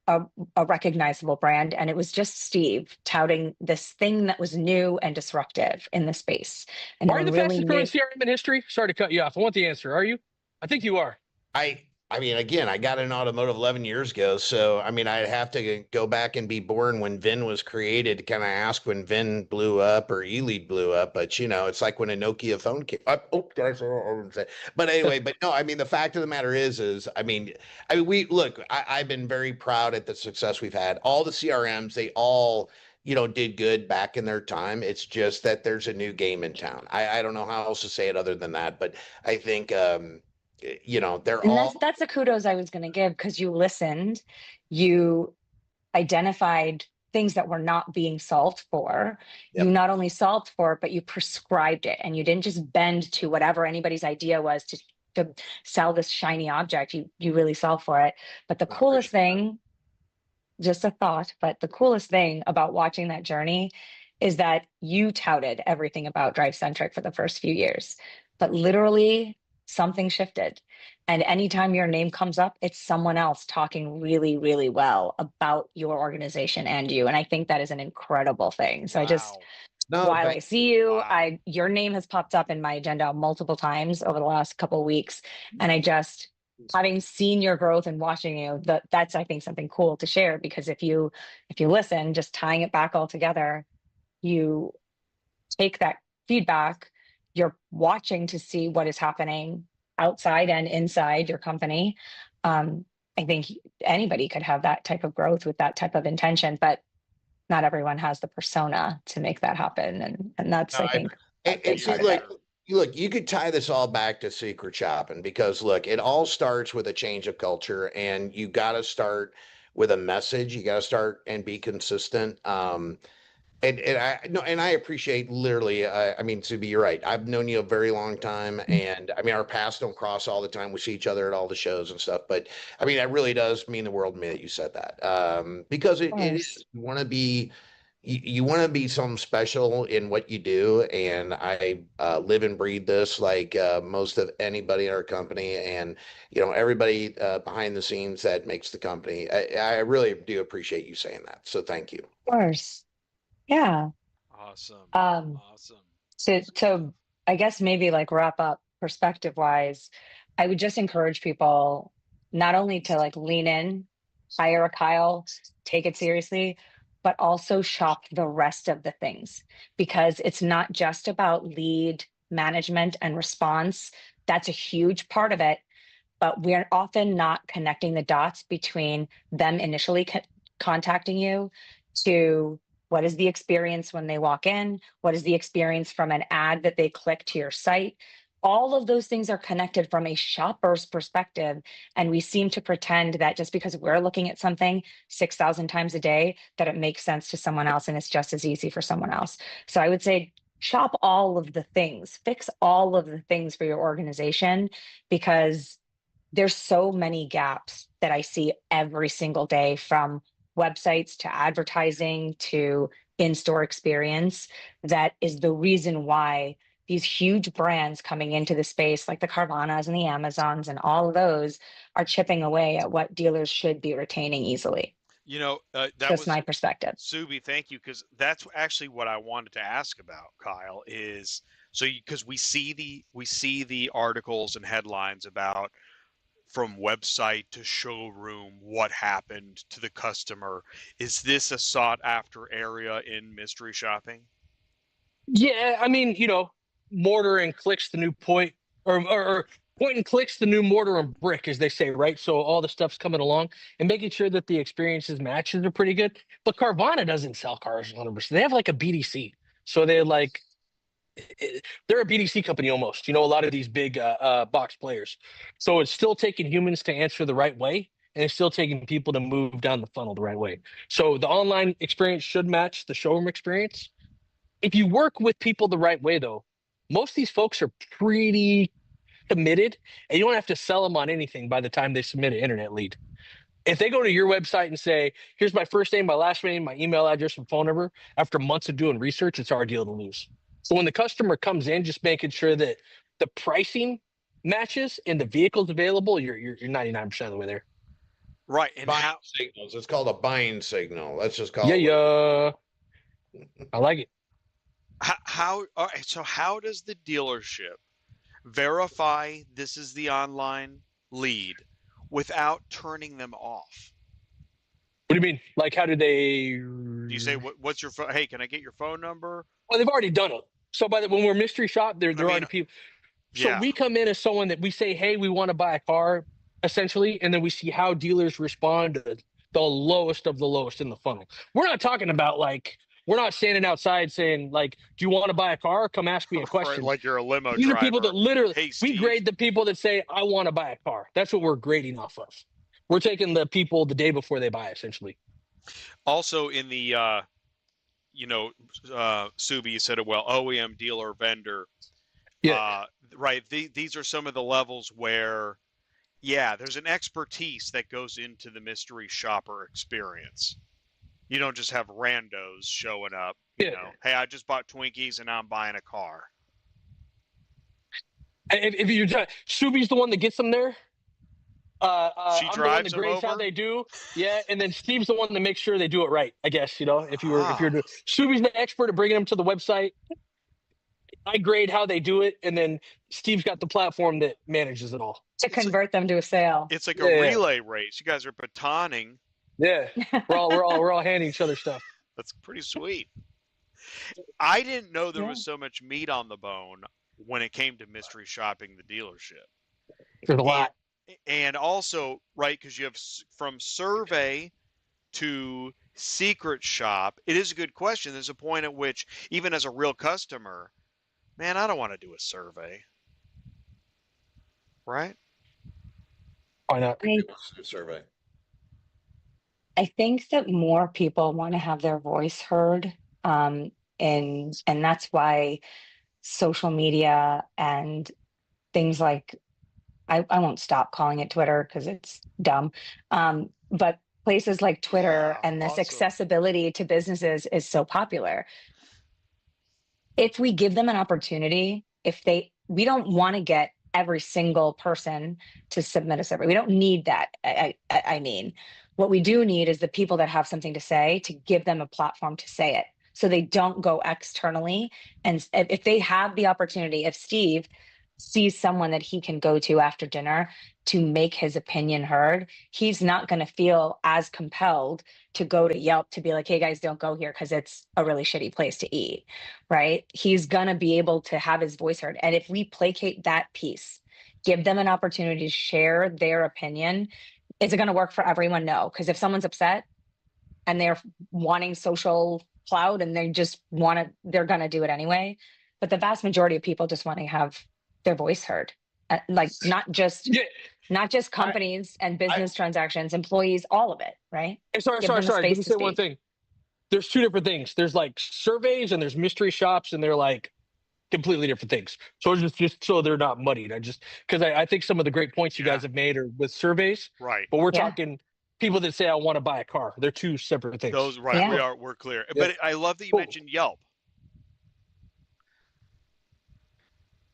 a recognizable brand. And it was just Steve touting this thing that was new and disruptive in the space. And are you the fastest growing CRM in history? Sorry to cut you off. I want the answer. Are you? I think you are. I I mean, again, I got in automotive 11 years ago. So, I mean, I'd have to go back and be born when VIN was created to kind of ask when VIN blew up or E-lead blew up. But, you know, it's like when a Nokia phone came up. Oh, did I say that? I didn't say. But anyway, but no, I mean, the fact of the matter is, I mean, we look, I've been very proud at the success we've had. All the CRMs, they all, you know, did good back in their time. It's just that there's a new game in town. I don't know how else to say it other than that. But I think, you know, they're And all. that's the kudos I was going to give, because you listened, you identified things that were not being solved for. Yep. You not only solved for it, but you prescribed it, and you didn't just bend to whatever anybody's idea was to sell this shiny object. You really solved for it. But the coolest thing, just a thought, but the coolest thing about watching that journey is that you touted everything about DriveCentric for the first few years, but literally something shifted. And anytime your name comes up, it's someone else talking really, really well about your organization and you. And I think that is an incredible thing. So I just, Wow. No, while I thank see you, Wow. your name has popped up in my agenda multiple times over the last couple of weeks. And I just, having seen your growth and watching you, that's, I think, something cool to share, because if you listen, just tying it back all together, you take that feedback, you're watching to see what is happening outside and inside your company. I think anybody could have that type of growth with that type of intention, but not everyone has the persona to make that happen. And that's, No, I think, a and big see, part of it. look, you could tie this all back to secret shopping because look, it all starts with a change of culture, and you got to start with a message. You got to start and be consistent. And I no, and I appreciate literally. I mean, Subi, you're right. I've known you a very long time, and I mean, our paths don't cross all the time. We see each other at all the shows and stuff. But I mean, that really does mean the world to me that you said that, because Of it course. is. You want to be. You want to be something special in what you do, and I live and breathe this like most of anybody in our company, and you know everybody behind the scenes that makes the company. I really do appreciate you saying that. So thank you. Of course. Yeah. Awesome. Um, Awesome. to I guess maybe like wrap up perspective wise, I would just encourage people not only to like lean in, hire a Kyle, take it seriously, but also shop the rest of the things, because it's not just about lead management and response. That's a huge part of it, but we're often not connecting the dots between them initially contacting you to what is the experience when they walk in, what is the experience from an ad that they click to your site. All of those things are connected from a shopper's perspective, and we seem to pretend that just because we're looking at something 6,000 times a day that it makes sense to someone else and it's just as easy for someone else. So I would say shop all of the things, fix all of the things for your organization, because there's so many gaps that I see every single day, from websites to advertising to in-store experience, that is the reason why these huge brands coming into the space like the Carvanas and the Amazons and all of those are chipping away at what dealers should be retaining easily. You know, that Just was my perspective. Subi. Thank you, because that's actually what I wanted to ask about, Kyle. Is so because we see the articles and headlines about from website to showroom, what happened to the customer. Is this a sought after area in mystery shopping? Yeah, I mean, you know, mortar and clicks the new point, or point and clicks the new mortar and brick, as they say, right? So all the stuff's coming along and making sure that the experiences matches are pretty good. But Carvana doesn't sell cars 100%. They have like a BDC, so they're a BDC company almost. You know, a lot of these big box players. So it's still taking humans to answer the right way, and it's still taking people to move down the funnel the right way. So the online experience should match the showroom experience. If you work with people the right way, though, most of these folks are pretty committed, and you don't have to sell them on anything by the time they submit an internet lead. If they go to your website and say, here's my first name, my last name, my email address, and phone number, after months of doing research, it's our deal to lose. So when the customer comes in, just making sure that the pricing matches and the vehicle's available, you're 99% of the way there. Right. And Buying how signals. It's called a buying signal. Let's just call Yeah, it. yeah. I like it. how all right, so how does the dealership verify this is the online lead without turning them off? What do you mean? Like, how do they? Do you say, what's your phone? Hey, can I get your phone number? Well, they've already done it. So when we're mystery shop, they're mean, already people. So yeah. we come in as someone that we say, hey, we want to buy a car, essentially, and then we see how dealers respond to the lowest of the lowest in the funnel. We're not talking about like, we're not standing outside saying like, do you want to buy a car? Come ask me a question. Right, like you're a limo These driver. are people that literally, Hey, we Steve. grade the people that say, I want to buy a car. That's what we're grading off of. We're taking the people the day before they buy, essentially. Also in the, Subi, you said it well, OEM, dealer, vendor. Yeah. Right. These are some of the levels where, yeah, there's an expertise that goes into the mystery shopper experience. You don't just have randos showing up, you know, hey, I just bought Twinkies and now I'm buying a car. If you're Subi's the one that gets them there. She I'm the one drives that them grades over? how they do. Yeah, and then Steve's the one that makes sure they do it right. I guess if you're Subi's the expert at bringing them to the website. I grade how they do it, and then Steve's got the platform that manages it all to convert them to a sale. It's like a relay race. You guys are batoning. Yeah, we're all handing each other stuff. That's pretty sweet. I didn't know there was so much meat on the bone when it came to mystery shopping the dealership. There's a lot. And also, right, because you have from survey to secret shop, it is a good question. There's a point at which, even as a real customer, man, I don't want to do a survey. Right? Why not? Survey. I think that more people want to have their voice heard. And that's why social media and things like, I won't stop calling it Twitter because it's dumb. But places like Twitter and this accessibility to businesses is so popular. If we give them an opportunity, we don't want to get every single person to submit a survey. We don't need that. I mean, what we do need is the people that have something to say to give them a platform to say it, so they don't go externally. And if they have the opportunity, if Steve sees someone that he can go to after dinner to make his opinion heard, he's not going to feel as compelled to go to Yelp to be like, hey guys, don't go here because it's a really shitty place to eat, right? He's going to be able to have his voice heard. And if we placate that piece, give them an opportunity to share their opinion, is it going to work for everyone? No, because if someone's upset and they're wanting social clout and they're going to do it anyway. But the vast majority of people just want to have their voice heard, like not just companies and business transactions, employees, all of it, right? Sorry. Let me say one thing. There's two different things. There's like surveys and there's mystery shops, and they're like completely different things. So just so they're not muddied. Because I think some of the great points you guys have made are with surveys, right? But we're talking people that say I want to buy a car. They're two separate things. Those we're clear. Yeah. But I love that you mentioned Yelp.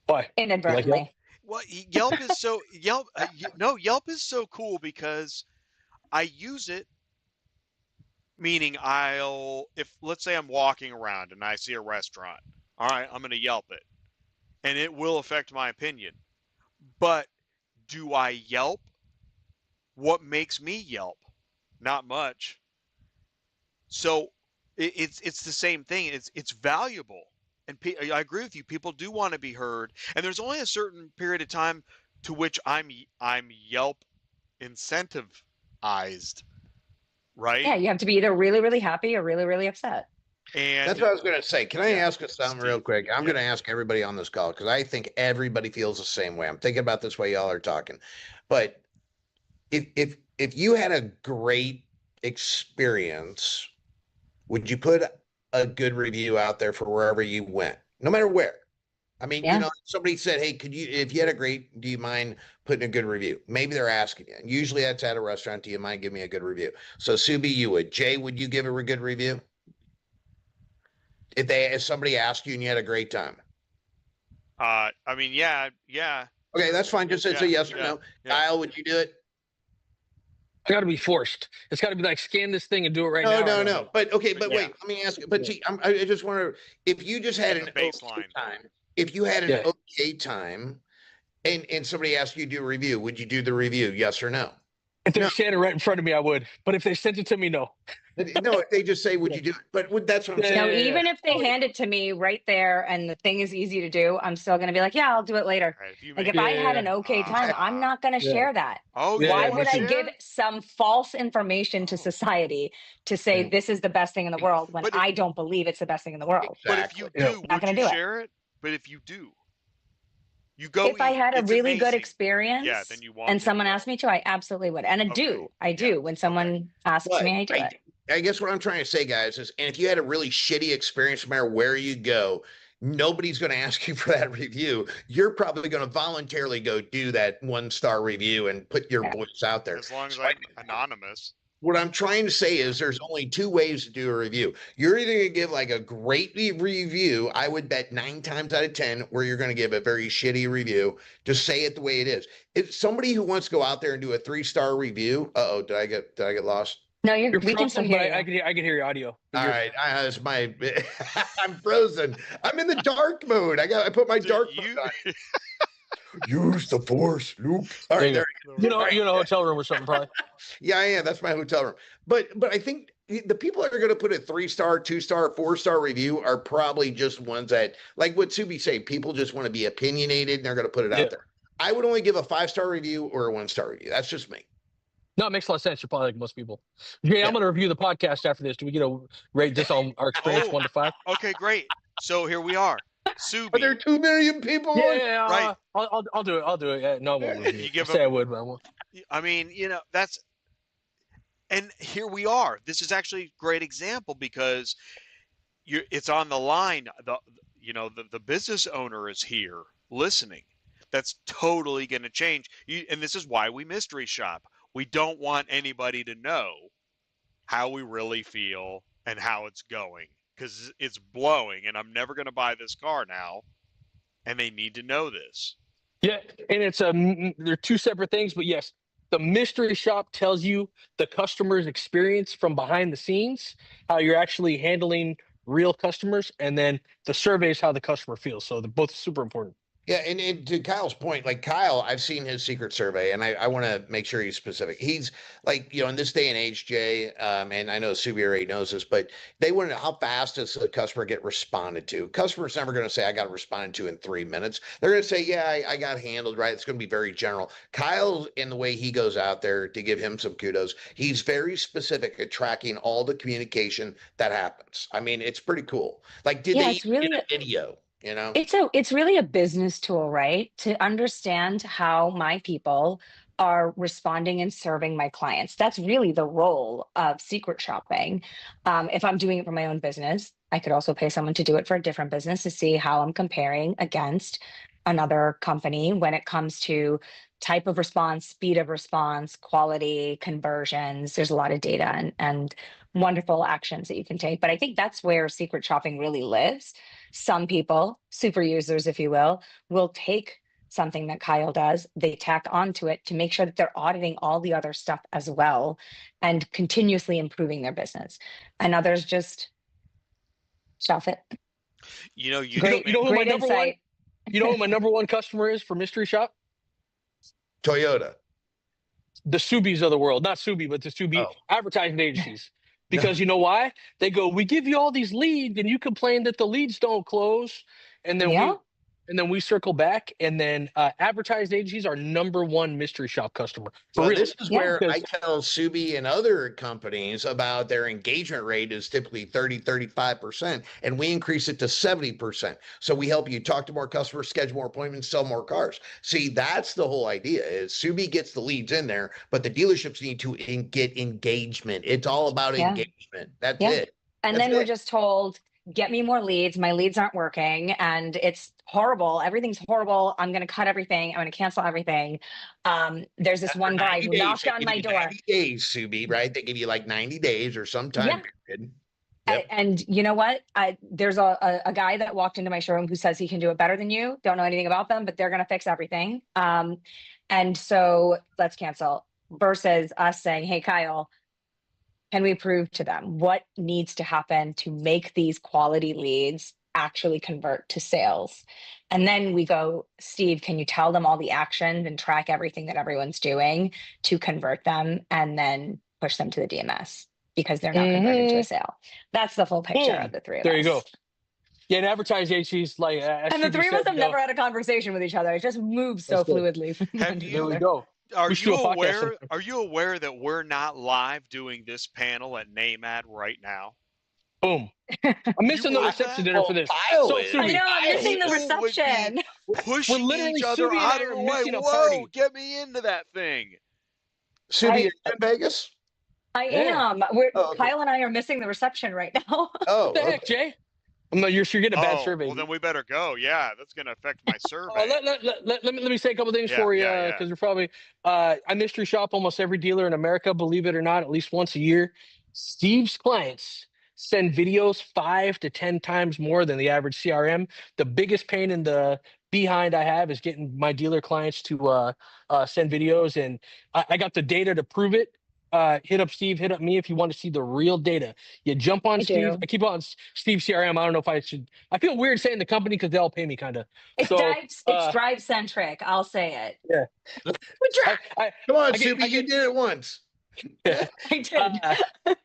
Why? Inadvertently. Well, Yelp is so Yelp is so cool because I use it. Meaning, if let's say I'm walking around and I see a restaurant, all right, I'm going to Yelp it, and it will affect my opinion. But do I Yelp? What makes me Yelp? Not much. So it's the same thing. It's valuable. And I agree with you. People do want to be heard, and there's only a certain period of time to which I'm Yelp incentivized, right? Yeah, you have to be either really, really happy or really, really upset. And that's what I was going to say. Can I ask us something real quick? I'm going to ask everybody on this call because I think everybody feels the same way. I'm thinking about this way y'all are talking, but if you had a great experience, would you put a good review out there for wherever you went, no matter where? I mean, you know, somebody said, hey, if you had a great, do you mind putting a good review? Maybe they're asking you. And usually that's at a restaurant. Do you mind giving me a good review? So Subi, you would. Jay, would you give a good review? If somebody asked you and you had a great time? I mean, yeah. Okay, that's fine. Just say yes or no. Yeah. Kyle, would you do it? It's got to be forced. It's got to be like, scan this thing and do it right now. No. But okay, but wait, let me ask you. But see, I just want to, if you just had an baseline okay time, if you had an okay time and somebody asked you to do a review, would you do the review? Yes or no? If they were No. standing right in front of me, I would. But if they sent it to me, no. No, if they just say, would you do it? But that's what I'm Yeah, saying. Now, yeah, even if they Oh, hand it to me right there and the thing is easy to do, I'm still going to be like, yeah, I'll do it later. Right, if you Like make if I had Yeah. an okay time, I'm not going to Yeah. share that. Oh, Yeah, you Why don't me would want to I too. share give it? some false information to Oh. society to say Yeah. this is the best thing in the world when But if, I don't believe it's the best thing in the world? but if you Exactly. Yeah. do, Not would going you to do it. share it? But if you do, you go If I eat. had a It's really good amazing. Yeah, experience then you want and me to someone go. asked me to, I absolutely would. And I Okay. do. I Yeah. do. When Okay. someone asks But me, I do it. I guess what I'm trying to say, guys, is, and if you had a really shitty experience, no matter where you go, nobody's going to ask you for that review. You're probably going to voluntarily go do that 1-star review and put your Yeah. voice out there. As long as So I'm anonymous. what I'm trying to say is there's only 2 ways to do a review. You're either going to give like a great review. I would bet 9 times out of 10 where you're going to give a very shitty review. Just say it the way it is. If somebody who wants to go out there and do a 3-star review, uh-oh, did I get lost? No, You're we can still frozen, hear but you. I can hear your audio. All right, it's my I'm frozen. I'm in the dark mode. I put my Dude, dark you, mode on. Use the force, Luke. All right, There there. you know, you're in a hotel room or something, probably. Yeah, I am. That's my hotel room. But I think the people that are going to put a 3-star, 2-star, 4-star review are probably just ones that, like what Subi say, people just want to be opinionated and they're going to put it Yeah. out there. I would only give a 5-star review or a 1-star review. That's just me. No, it makes a lot of sense. You're probably like most people. Jay, I'm going to review the podcast after this. Do we get to rate this on our experience Oh. 1 to 5? okay, great. So here we are. Are there Subi. 2 million people? Yeah, Right. I'll do it. I'll do it. Yeah, no, I won't review. You give I say I them- would, but I won't. I mean, that's, and here we are. This is actually a great example because it's on the line. The business owner is here listening. That's totally going to change. And this is why we mystery shop. We don't want anybody to know how we really feel and how it's going because it's blowing and I'm never going to buy this car now. And they need to know this. Yeah, and it's they're 2 separate things, but yes, the mystery shop tells you the customer's experience from behind the scenes, how you're actually handling real customers, and then the survey is how the customer feels. So they're both super important. Yeah, and to Kyle's point, like Kyle, I've seen his secret survey, and I want to make sure he's specific. He's like, in this day and age, Jay, and I know Subi already knows this, but they want to know how fast does the customer get responded to. Customer's never going to say, I got responded to in 3 minutes. They're going to say, yeah, I got handled, right? It's going to be very general. Kyle, in the way he goes out there, to give him some kudos, he's very specific at tracking all the communication that happens. I mean, it's pretty cool. Like, did they It's really get a video? It's really a business tool, right? To understand how my people are responding and serving my clients. That's really the role of secret shopping. If I'm doing it for my own business, I could also pay someone to do it for a different business to see how I'm comparing against another company when it comes to type of response, speed of response, quality, conversions. There's a lot of data and wonderful actions that you can take. But I think that's where secret shopping really lives. Some people, super users, if you will take something that Kyle does, they tack onto it to make sure that they're auditing all the other stuff as well and continuously improving their business. And others just shelf it. You know Great, you know who my great number one? insight. You know who my number 1 customer is for mystery shop? Toyota. The Subis of the world, not Subi, but the Subi Oh. advertising agencies. Because you know why? They go, we give you all these leads, and you complain that the leads don't close, and then Yeah. we circle back, and then advertising agencies are number 1 mystery shop customer. For Well, real. this is Yeah. where I Because- tell Subi and other companies about their engagement rate is typically 35%, and we increase it to 70%. So we help you talk to more customers, schedule more appointments, sell more cars. See, that's the whole idea is Subi gets the leads in there, but the dealerships need to get engagement. It's all about Yeah. engagement. That's Yeah. it. And That's then we're it. just told, get me more leads. My leads aren't working and it's horrible. Everything's horrible. I'm going to cut everything. I'm going to cancel everything. There's this After one guy 90 who days, knocked they on give my you door. 90 days, Subi, right? They give you like 90 days or some time period. Yep. And you know what? There's a guy that walked into my showroom who says he can do it better than you. Don't know anything about them, but they're going to fix everything. And so let's cancel versus us saying, hey, Kyle, can we prove to them what needs to happen to make these quality leads actually convert to sales. And then we go, Steve, can you tell them all the actions and track everything that everyone's doing to convert them and then push them to the DMS because they're not converted to a sale. That's the full picture Boom. of the three of There us. you go. Yeah, and advertising agencies like And the three of us have never had a conversation with each other. It just moves so fluidly. Have There you- we go. Are We should do you a podcast aware? sometime. Are you aware that we're not live doing this panel at NAMAD right now? Boom. I'm missing the want reception that? dinner for this. Kyle So, is. Subi, I know, I'm missing the People would be reception. Pushing literally each other Subi and out I of are the way. missing a Whoa, party. get me into that thing. Subi, you in Vegas? I Yeah. am. Oh, okay. Kyle and I are missing the reception right now. Oh, What the heck, okay. Jay? I'm not, you're getting a bad Oh, survey. well, then we better go. Yeah, that's going to affect my survey. Let me say a couple things Yeah, for you yeah, yeah. because you're probably I mystery shop almost every dealer in America, believe it or not, at least once a year. Steve's clients send videos 5 to 10 times more than the average CRM. The biggest pain in the behind I have is getting my dealer clients to send videos, and I got the data to prove it. Hit up Steve, hit up me if you want to see the real data. You jump on I Steve. do. I keep on Steve CRM. I don't know if I should. I feel weird saying the company because they all pay me kind of. It's So, DriveCentric. I'll say it. Yeah. I Come on, I get- Subi, I you get- did it once. I did.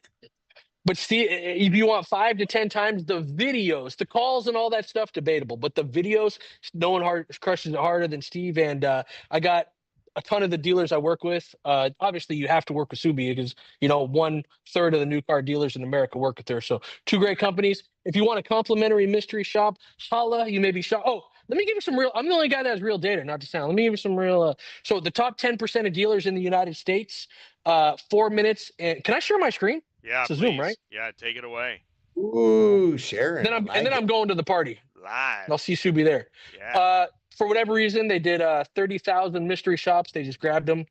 But Steve, if you want 5 to 10 times the videos, the calls and all that stuff, debatable. But the videos, no one crushes it harder than Steve. And I got a ton of the dealers I work with. Obviously, you have to work with Subi because 1/3 of the new car dealers in America work with her. So 2 great companies. If you want a complimentary mystery shop, holla. You may be shocked. Oh, let me give you some real. I'm the only guy that has real data, not to sound. Let me give you some real. So the top 10% of dealers in the United States, 4 minutes. And can I share my screen? Yeah, It's a please. Zoom, right? Yeah, take it away. Ooh, Sharon. Then I'm going to the party. Live. And I'll see Subi there. Yeah. For whatever reason, they did 30,000 mystery shops. They just grabbed them.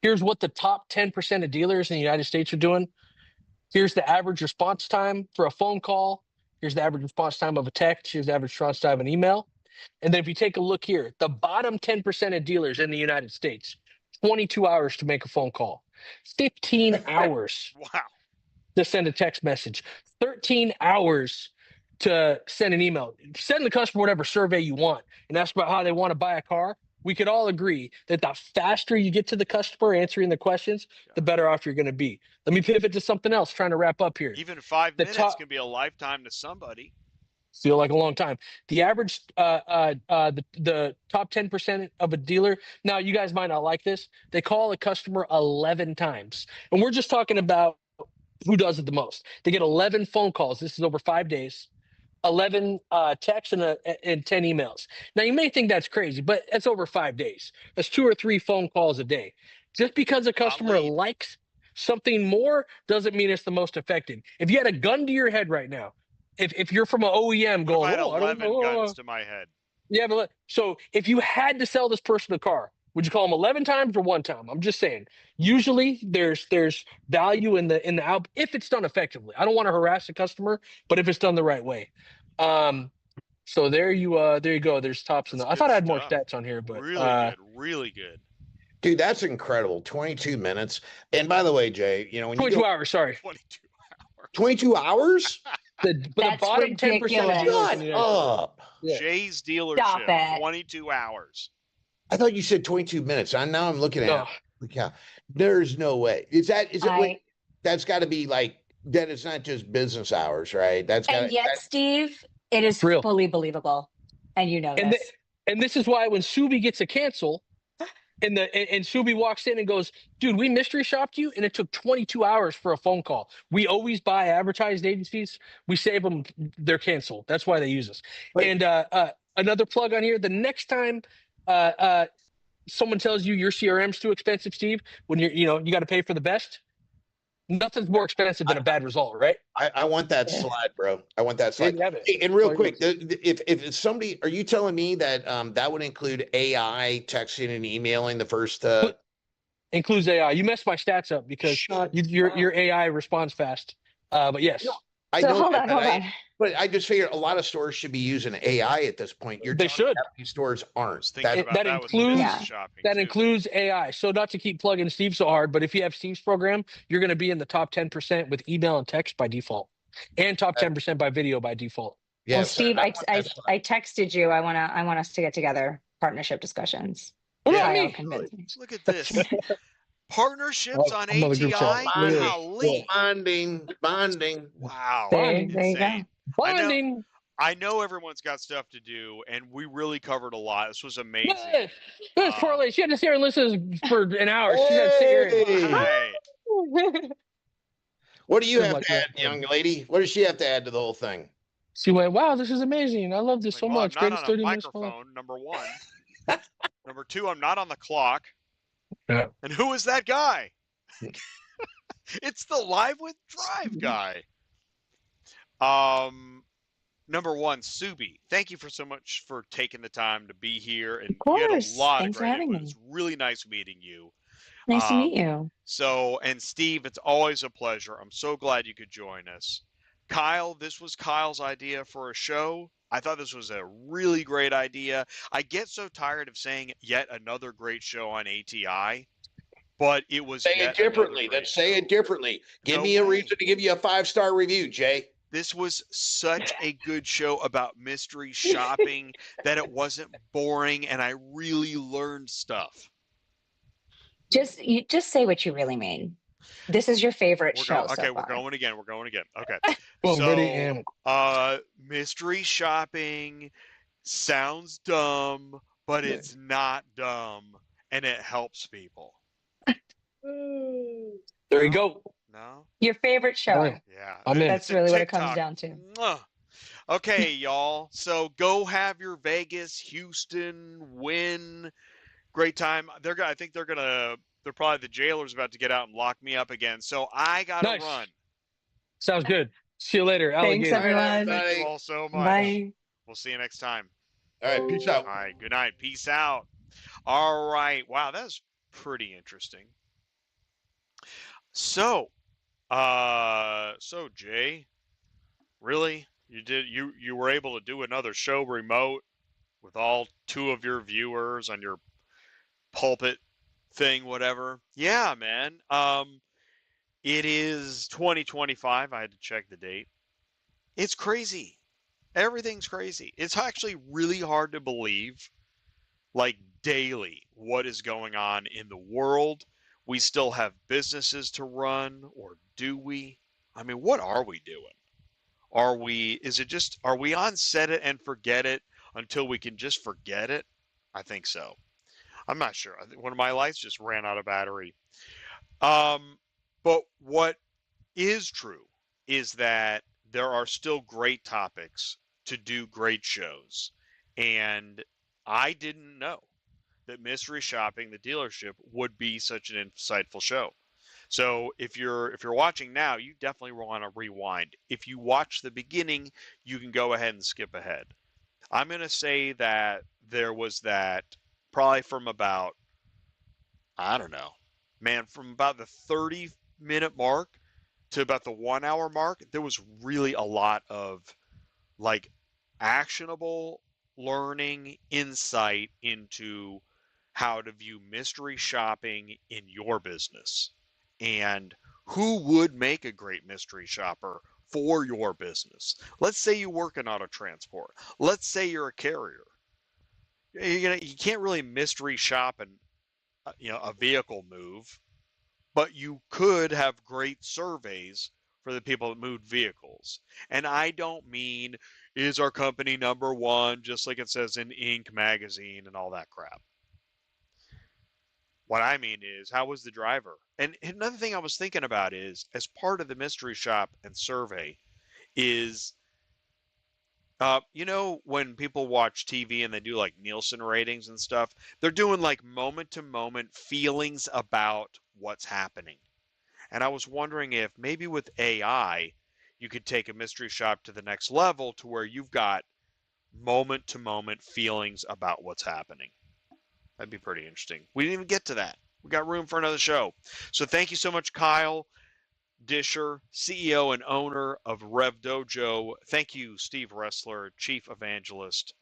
Here's what the top 10% of dealers in the United States are doing. Here's the average response time for a phone call. Here's the average response time of a text. Here's the average response time of an email. And then if you take a look here, the bottom 10% of dealers in the United States, 22 hours to make a phone call, 15 hours Wow. to send a text message, 13 hours to send an email. Send the customer whatever survey you want and ask about how they want to buy a car. We could all agree that the faster you get to the customer answering the questions, the better off you're going to be. Let me pivot to something else, trying to wrap up here. Even 5 The minutes top- can be a lifetime to somebody. Feel like a long time. The average, the top 10% of a dealer. Now, you guys might not like this. They call a customer 11 times, and we're just talking about who does it the most. They get 11 phone calls. This is over 5 days. 11 texts and 10 emails. Now, you may think that's crazy, but that's over 5 days. That's 2 or 3 phone calls a day. Just because a customer late. likes something more doesn't mean it's the most effective. If you had a gun to your head right now, if you're from an OEM What if going, I had oh, I don't 11 know, guns to my head. yeah, but so if you had to sell this person a car, would you call them 11 times or 1 time? I'm just saying. Usually, there's value in the out if it's done effectively. I don't want to harass the customer, but if it's done the right way. So there you go. There's tops in the. That's I thought I had good more stuff. stats on here, but Really good. Really good. Dude, that's incredible. 22 minutes. And by the way, Jay, when 22 you go hours. Sorry, 22 hours. 22 hours? but the That's bottom 10% of ridiculous. dealers Shut in the United States. up. Yeah. Jay's Stop dealership, it. 22 hours. I thought you said 22 minutes. Now I'm looking at No. it. Look how there's no way. Is it like, that's got to be like that? It's not just business hours, right? That's got And yet, Steve, it is Real. fully believable. And you know And this. And this is why when Subi gets a cancel, and Subi walks in and goes, dude, we mystery shopped you, and it took 22 hours for a phone call. We always buy advertised agencies. We save them, they're canceled. That's why they use us. Wait. And another plug on here, the next time someone tells you your CRM's too expensive, Steve, when you got to pay for the best, nothing's more expensive than a bad result, right? I want that Yeah. slide, bro. I want that There slide. you have it. Hey, and real All quick, if it's somebody, are you telling me that that would include AI texting and emailing the first? Includes AI. You messed my stats up because Shut your AI responds fast. But yes, I So know hold that, on, but hold on. But I just figured a lot of stores should be using AI at this point. They telling me should. how many stores I aren't. was thinking about that that with includes- business Yeah. shopping. that too. includes AI. So not to keep plugging Steve so hard, but if you have Steve's program, you're going to be in the top 10% with email and text by default, and top 10% by video by default. Yeah, Well, sir, Steve, I want that. I texted you. I want us to get together. Partnership discussions. What Yeah. about Kyle me? convinced me. Look at this. Partnerships on I'm on the group chat. ATI? Look at this. Golly. Bonding. Wow. Bonding. There you go. Insane. Bonding. I know everyone's got stuff to do, and we really covered a lot. This was amazing. This poor lady. She had to sit here and listen for an hour. She had to sit here. Hey! Right. What do you Good have luck, to add, man. young lady? What does she have to add to the whole thing? She went, wow, this is amazing. I love this Like, so well, much. I'm not Greatest on a 30 minutes. of my life." microphone, number one. Number two, I'm not on the clock. Yeah. And who is that guy? It's the Live with Drive guy. Number one, Subi, thank you for so much for taking the time to be here. And Of you had a course. lot Thanks of for great having input. me. It's really nice meeting you. Nice to meet you. So, and Steve, it's always a pleasure. I'm so glad you could join us. Kyle, this was Kyle's idea for a show. I thought this was a really great idea. I get so tired of saying yet another great show on ATI, but it was Say yet it differently. another great Let's say show. it differently. Give No me a way. reason to give you a 5-star review, Jay. This was such a good show about mystery shopping that it wasn't boring, and I really learned stuff. Just say what you really mean. This is your favorite We're show going, so okay, far. we're going again. We're going again. Okay. Well, So, ready and mystery shopping sounds dumb, but it's not dumb, and it helps people. there you go. No? Your favorite show. Right. Yeah. I'm in. That's it's a really what it comes TikTok. down to. Mwah. Okay, y'all. So go have your Vegas, Houston win. Great time. I think they're probably the jailer's about to get out and lock me up again. So I gotta Nice. run. Sounds good. See you later. Thanks, Alligator. everyone. Thank you all so much. Bye. We'll see you next time. All right, peace out. All right. Good night. Peace out. All right. Wow, that was pretty interesting. So, Jay, really? You were able to do another show remote with all two of your viewers on your pulpit thing, whatever? Yeah, man. It is 2025. I had to check the date. It's crazy. Everything's crazy. It's actually really hard to believe, like daily, what is going on in the world. We still have businesses to run, or do we? I mean, what are we doing? Are we on set it and forget it until we can just forget it? I think so. I'm not sure. I think one of my lights just ran out of battery. But what is true is that there are still great topics to do great shows. And I didn't know that mystery shopping, the dealership, would be such an insightful show. So if you're watching now, you definitely want to rewind. If you watch the beginning, you can go ahead and skip ahead. I'm going to say that there was that probably from about, I don't know, man, from about the 30-minute mark to about the 1 hour mark, there was really a lot of like actionable learning, insight into how to view mystery shopping in your business and who would make a great mystery shopper for your business. Let's say you work in auto transport. Let's say you're a carrier. You can't really mystery shop a vehicle move, but you could have great surveys for the people that move vehicles. And I don't mean, is our company number one, just like it says in Inc. magazine and all that crap. What I mean is, how was the driver? And another thing I was thinking about is, as part of the mystery shop and survey, is, when people watch TV and they do like Nielsen ratings and stuff, they're doing like moment to moment feelings about what's happening. And I was wondering if maybe with AI, you could take a mystery shop to the next level to where you've got moment to moment feelings about what's happening. That'd be pretty interesting. We didn't even get to that. We got room for another show. So thank you so much, Kyle Disher, CEO and owner of RevDojo. Thank you, Steve Roessler, Chief Evangelist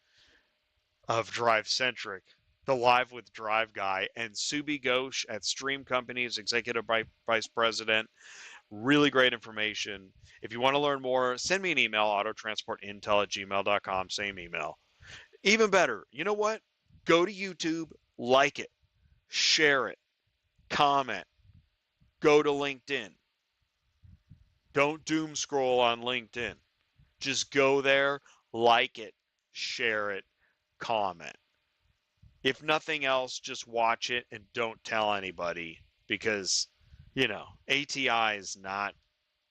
of DriveCentric, the Live with Drive guy, and Subi Ghosh at Stream Company's Executive Vice President. Really great information. If you want to learn more, send me an email, autotransportintel@gmail.com, same email. Even better, you know what? Go to YouTube, like it, share it, comment, go to LinkedIn. Don't doom scroll on LinkedIn. Just go there, like it, share it, comment. If nothing else, just watch it and don't tell anybody because, ATI is not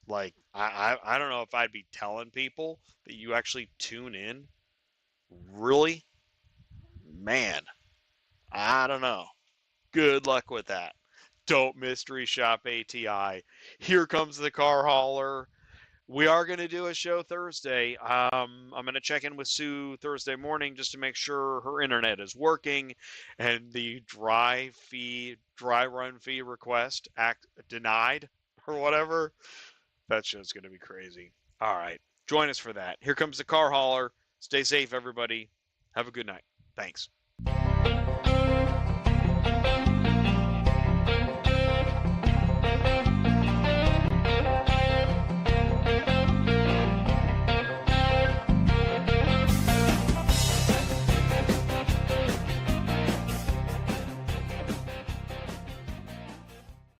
like, I don't know if I'd be telling people that you actually tune in. Really? Man, I don't know. Good luck with that. Don't mystery shop ATI. Here comes the car hauler. We are going to do a show Thursday. I'm going to check in with Sue Thursday morning just to make sure her internet is working and the dry run fee request denied or whatever. That show's going to be crazy. All right. Join us for that. Here comes the car hauler. Stay safe, everybody. Have a good night. Thanks.